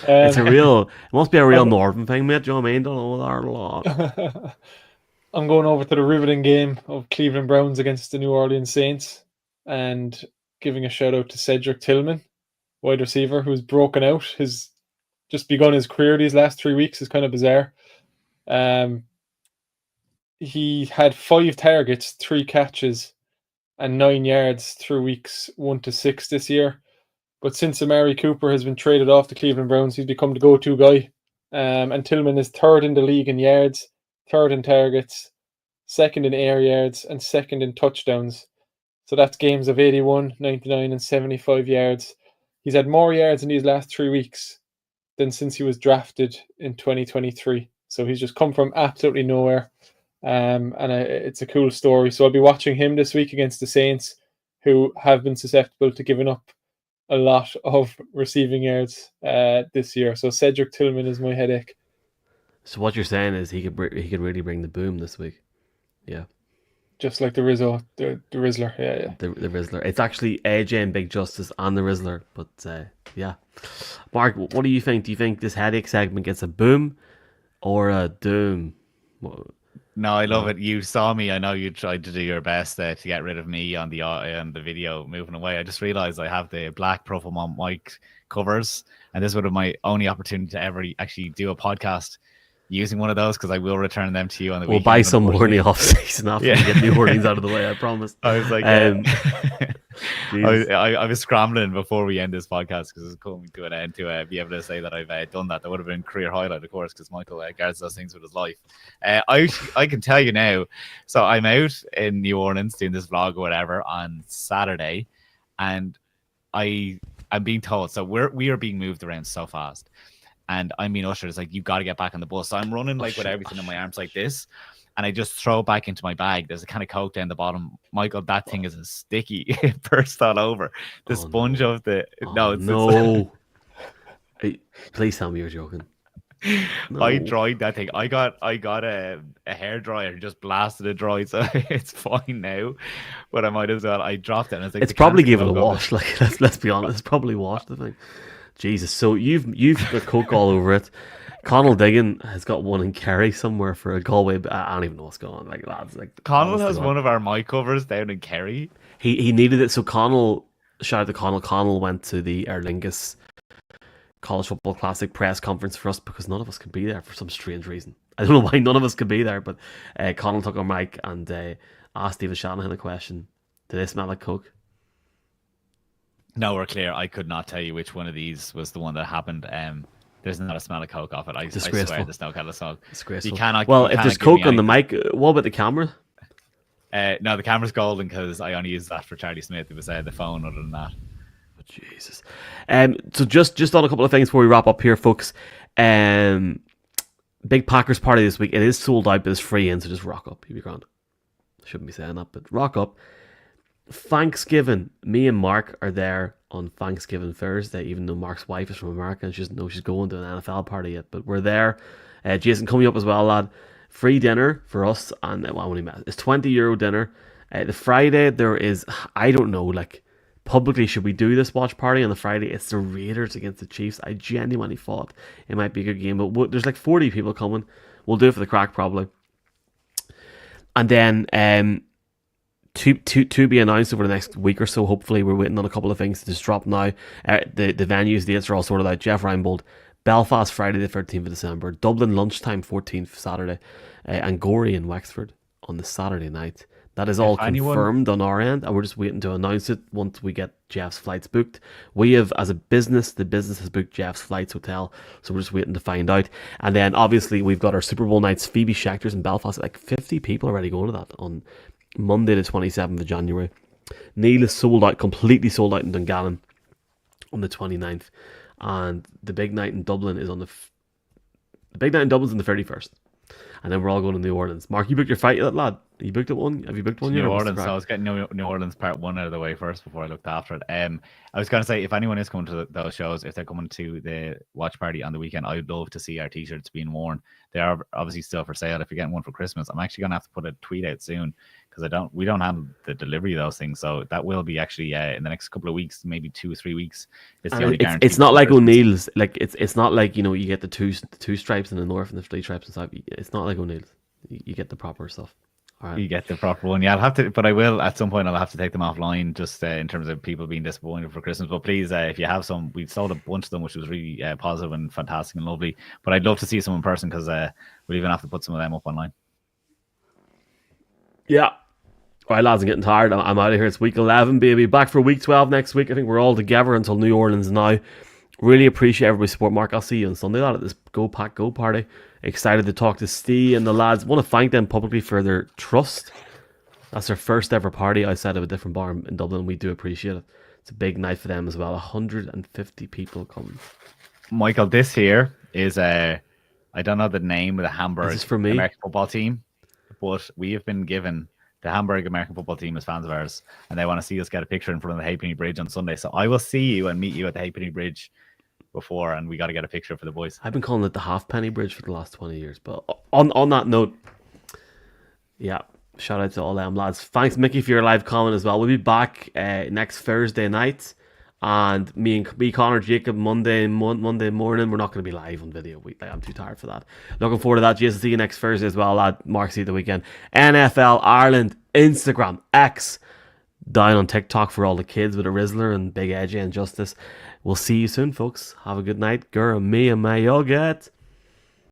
It must be a real Northern thing, mate. Do you know what I mean? Don't know that a lot. I'm going over to the riveting game of Cleveland Browns against the New Orleans Saints and giving a shout out to Cedric Tillman, wide receiver, who's broken out. His just begun his career these last 3 weeks is kind of bizarre. He had 5 targets, 3 catches, and 9 yards through weeks 1 to 6 this year. But since Amari Cooper has been traded off the Cleveland Browns, he's become the go-to guy And Tillman is third in the league in yards, third in targets, second in air yards, and second in touchdowns. So that's games of 81, 99, and 75 yards. He's had more yards in these last 3 weeks than since he was drafted in 2023. So he's just come from absolutely nowhere. It's a cool story. So I'll be watching him this week against the Saints, who have been susceptible to giving up a lot of receiving yards this year. So Cedric Tillman is my headache. So what you're saying is he could really bring the boom this week. Yeah. Just like the Rizzler. Yeah. The Rizzler. It's actually AJ and Big Justice and the Rizzler. But yeah. Mark, what do you think? Do you think this headache segment gets a boom or a doom? No, I love it. You saw me. I know you tried to do your best to get rid of me on the video moving away. I just realized I have the black profile mic covers, and this would have my only opportunity to ever actually do a podcast using one of those, because I will return them to you on the weekend. We'll buy some more in the off season after we get New Orleans out of the way. I promise. I was like, I was scrambling before we end this podcast because it's coming to an end to be able to say that I've done that. That would have been a career highlight, of course, because Michael guards those things with his life. I can tell you now. So I'm out in New Orleans doing this vlog or whatever on Saturday, and I'm being told. So we are being moved around so fast. And I'm being ushered. It's like, you've got to get back on the bus. So I'm running with everything in my arms like this. And I just throw it back into my bag. There's a kind of Coke down the bottom. Michael, that thing is sticky. It burst all over. The sponge of the... No. Hey, please tell me you're joking. No. I dried that thing. I got a hair dryer, just blasted it dry, so it's fine now. But I might as well. I dropped it. And it's like, it's probably given a wash. Like, let's be honest. It's probably washed, the thing. Jesus, so you've got Coke all over it. Connell Diggin has got one in Kerry somewhere for a Galway. I don't even know what's going on. Like, lads, like Connell has one of our mic covers down in Kerry. He needed it. So Connell, shout out to Connell. Connell went to the Aer Lingus College Football Classic press conference for us because none of us could be there for some strange reason. I don't know why none of us could be there, but Connell took our mic and asked Stephen Shanahan a question. Did they smell like Coke? No, we're clear. I could not tell you which one of these was the one that happened. There's not a smell of Coke off it. I swear there's no kind of smoke. Disgraceful. You cannot. Well, you if there's cannot Coke on the mic, what about the camera? No, the camera's golden because I only use that for Charlie Smith. It was the phone. Other than that, oh, Jesus. So just on a couple of things before we wrap up here, folks. Big Packers party this week. It is sold out, but it's free in, so just rock up. You'll be grand. Shouldn't be saying that, but rock up. Thanksgiving, me and Mark are there on Thanksgiving Thursday, even though Mark's wife is from America and she doesn't know she's going to an NFL party yet, but we're there. Jason coming up as well, lad. Free dinner for us, and it's €20 dinner. The Friday there is, I don't know, like publicly, should we do this watch party on the Friday? It's the Raiders against the Chiefs. I genuinely thought it might be a good game, but there's like 40 people coming. We'll do it for the crack probably. And then to be announced over the next week or so. Hopefully, we're waiting on a couple of things to just drop now. The venues, dates are all sorted out. Jeff Reinbold, Belfast Friday the 13th of December, Dublin lunchtime 14th Saturday, and Gorey in Wexford on the Saturday night. That is all confirmed on our end, and we're just waiting to announce it once we get Jeff's flights booked. We have, as a business, the business has booked Jeff's flights hotel, so we're just waiting to find out. And then, obviously, we've got our Super Bowl nights, Phoebe Schecter's in Belfast. Like 50 people already going to that on Monday the 27th of January. Neil is sold out, completely sold out in Dungannon on the 29th. And the big night in Dublin is on the big night in Dublin's on the 31st. And then we're all going to New Orleans. Mark, you booked your flight yet, lad? You booked it one? Have you booked one yet? New Orleans. So I was getting New Orleans part 1 out of the way first before I looked after it. I was going to say, if anyone is coming to those shows, if they're coming to the watch party on the weekend, I would love to see our t-shirts being worn. They are obviously still for sale. If you're getting one for Christmas, I'm actually going to have to put a tweet out soon because we don't have the delivery of those things. So that will be actually in the next couple of weeks, maybe 2 or 3 weeks. It's not like O'Neill's. Like it's not like, you get the two stripes in the north and the 3 stripes in the south. It's not like O'Neill's. You get the proper stuff. All right. You get the proper one. Yeah, I'll have to, but I will at some point. I'll have to take them offline just in terms of people being disappointed for Christmas. But please, if you have some, we've sold a bunch of them, which was really positive and fantastic and lovely. But I'd love to see some in person because we'll even have to put some of them up online. Yeah. All right, lads, I'm getting tired. I'm out of here. It's week 11, baby. Back for week 12 next week. I think we're all together until New Orleans now. Really appreciate everybody's support, Mark. I'll see you on Sunday at this Go Pack Go party. Excited to talk to Steve and the lads. Want to thank them publicly for their trust. That's their first ever party outside of a different bar in Dublin. We do appreciate it. It's a big night for them as well. 150 people coming. Michael, this here is I don't know the name of the Hamburg This is for me? American football team, but we have been given the Hamburg American football team as fans of ours, and they want to see us get a picture in front of the Halfpenny Bridge on Sunday. So I will see you and meet you at the Halfpenny Bridge before, and we got to get a picture for the boys. I've been calling it the Halfpenny Bridge for the last 20 years. But on that note, yeah, shout out to all them lads. Thanks, Mickey, for your live comment as well. We'll be back next Thursday night. And me, Connor, Jacob, Monday morning. We're not going to be live on video. I'm too tired for that. Looking forward to that. Jason, see you next Thursday as well, lad. Mark, see you the weekend. NFL Ireland, Instagram, X, down on TikTok for all the kids with a Rizzler and Big Edgy and Justice. We'll see you soon, folks. Have a good night. Gura, me, and my yogurt.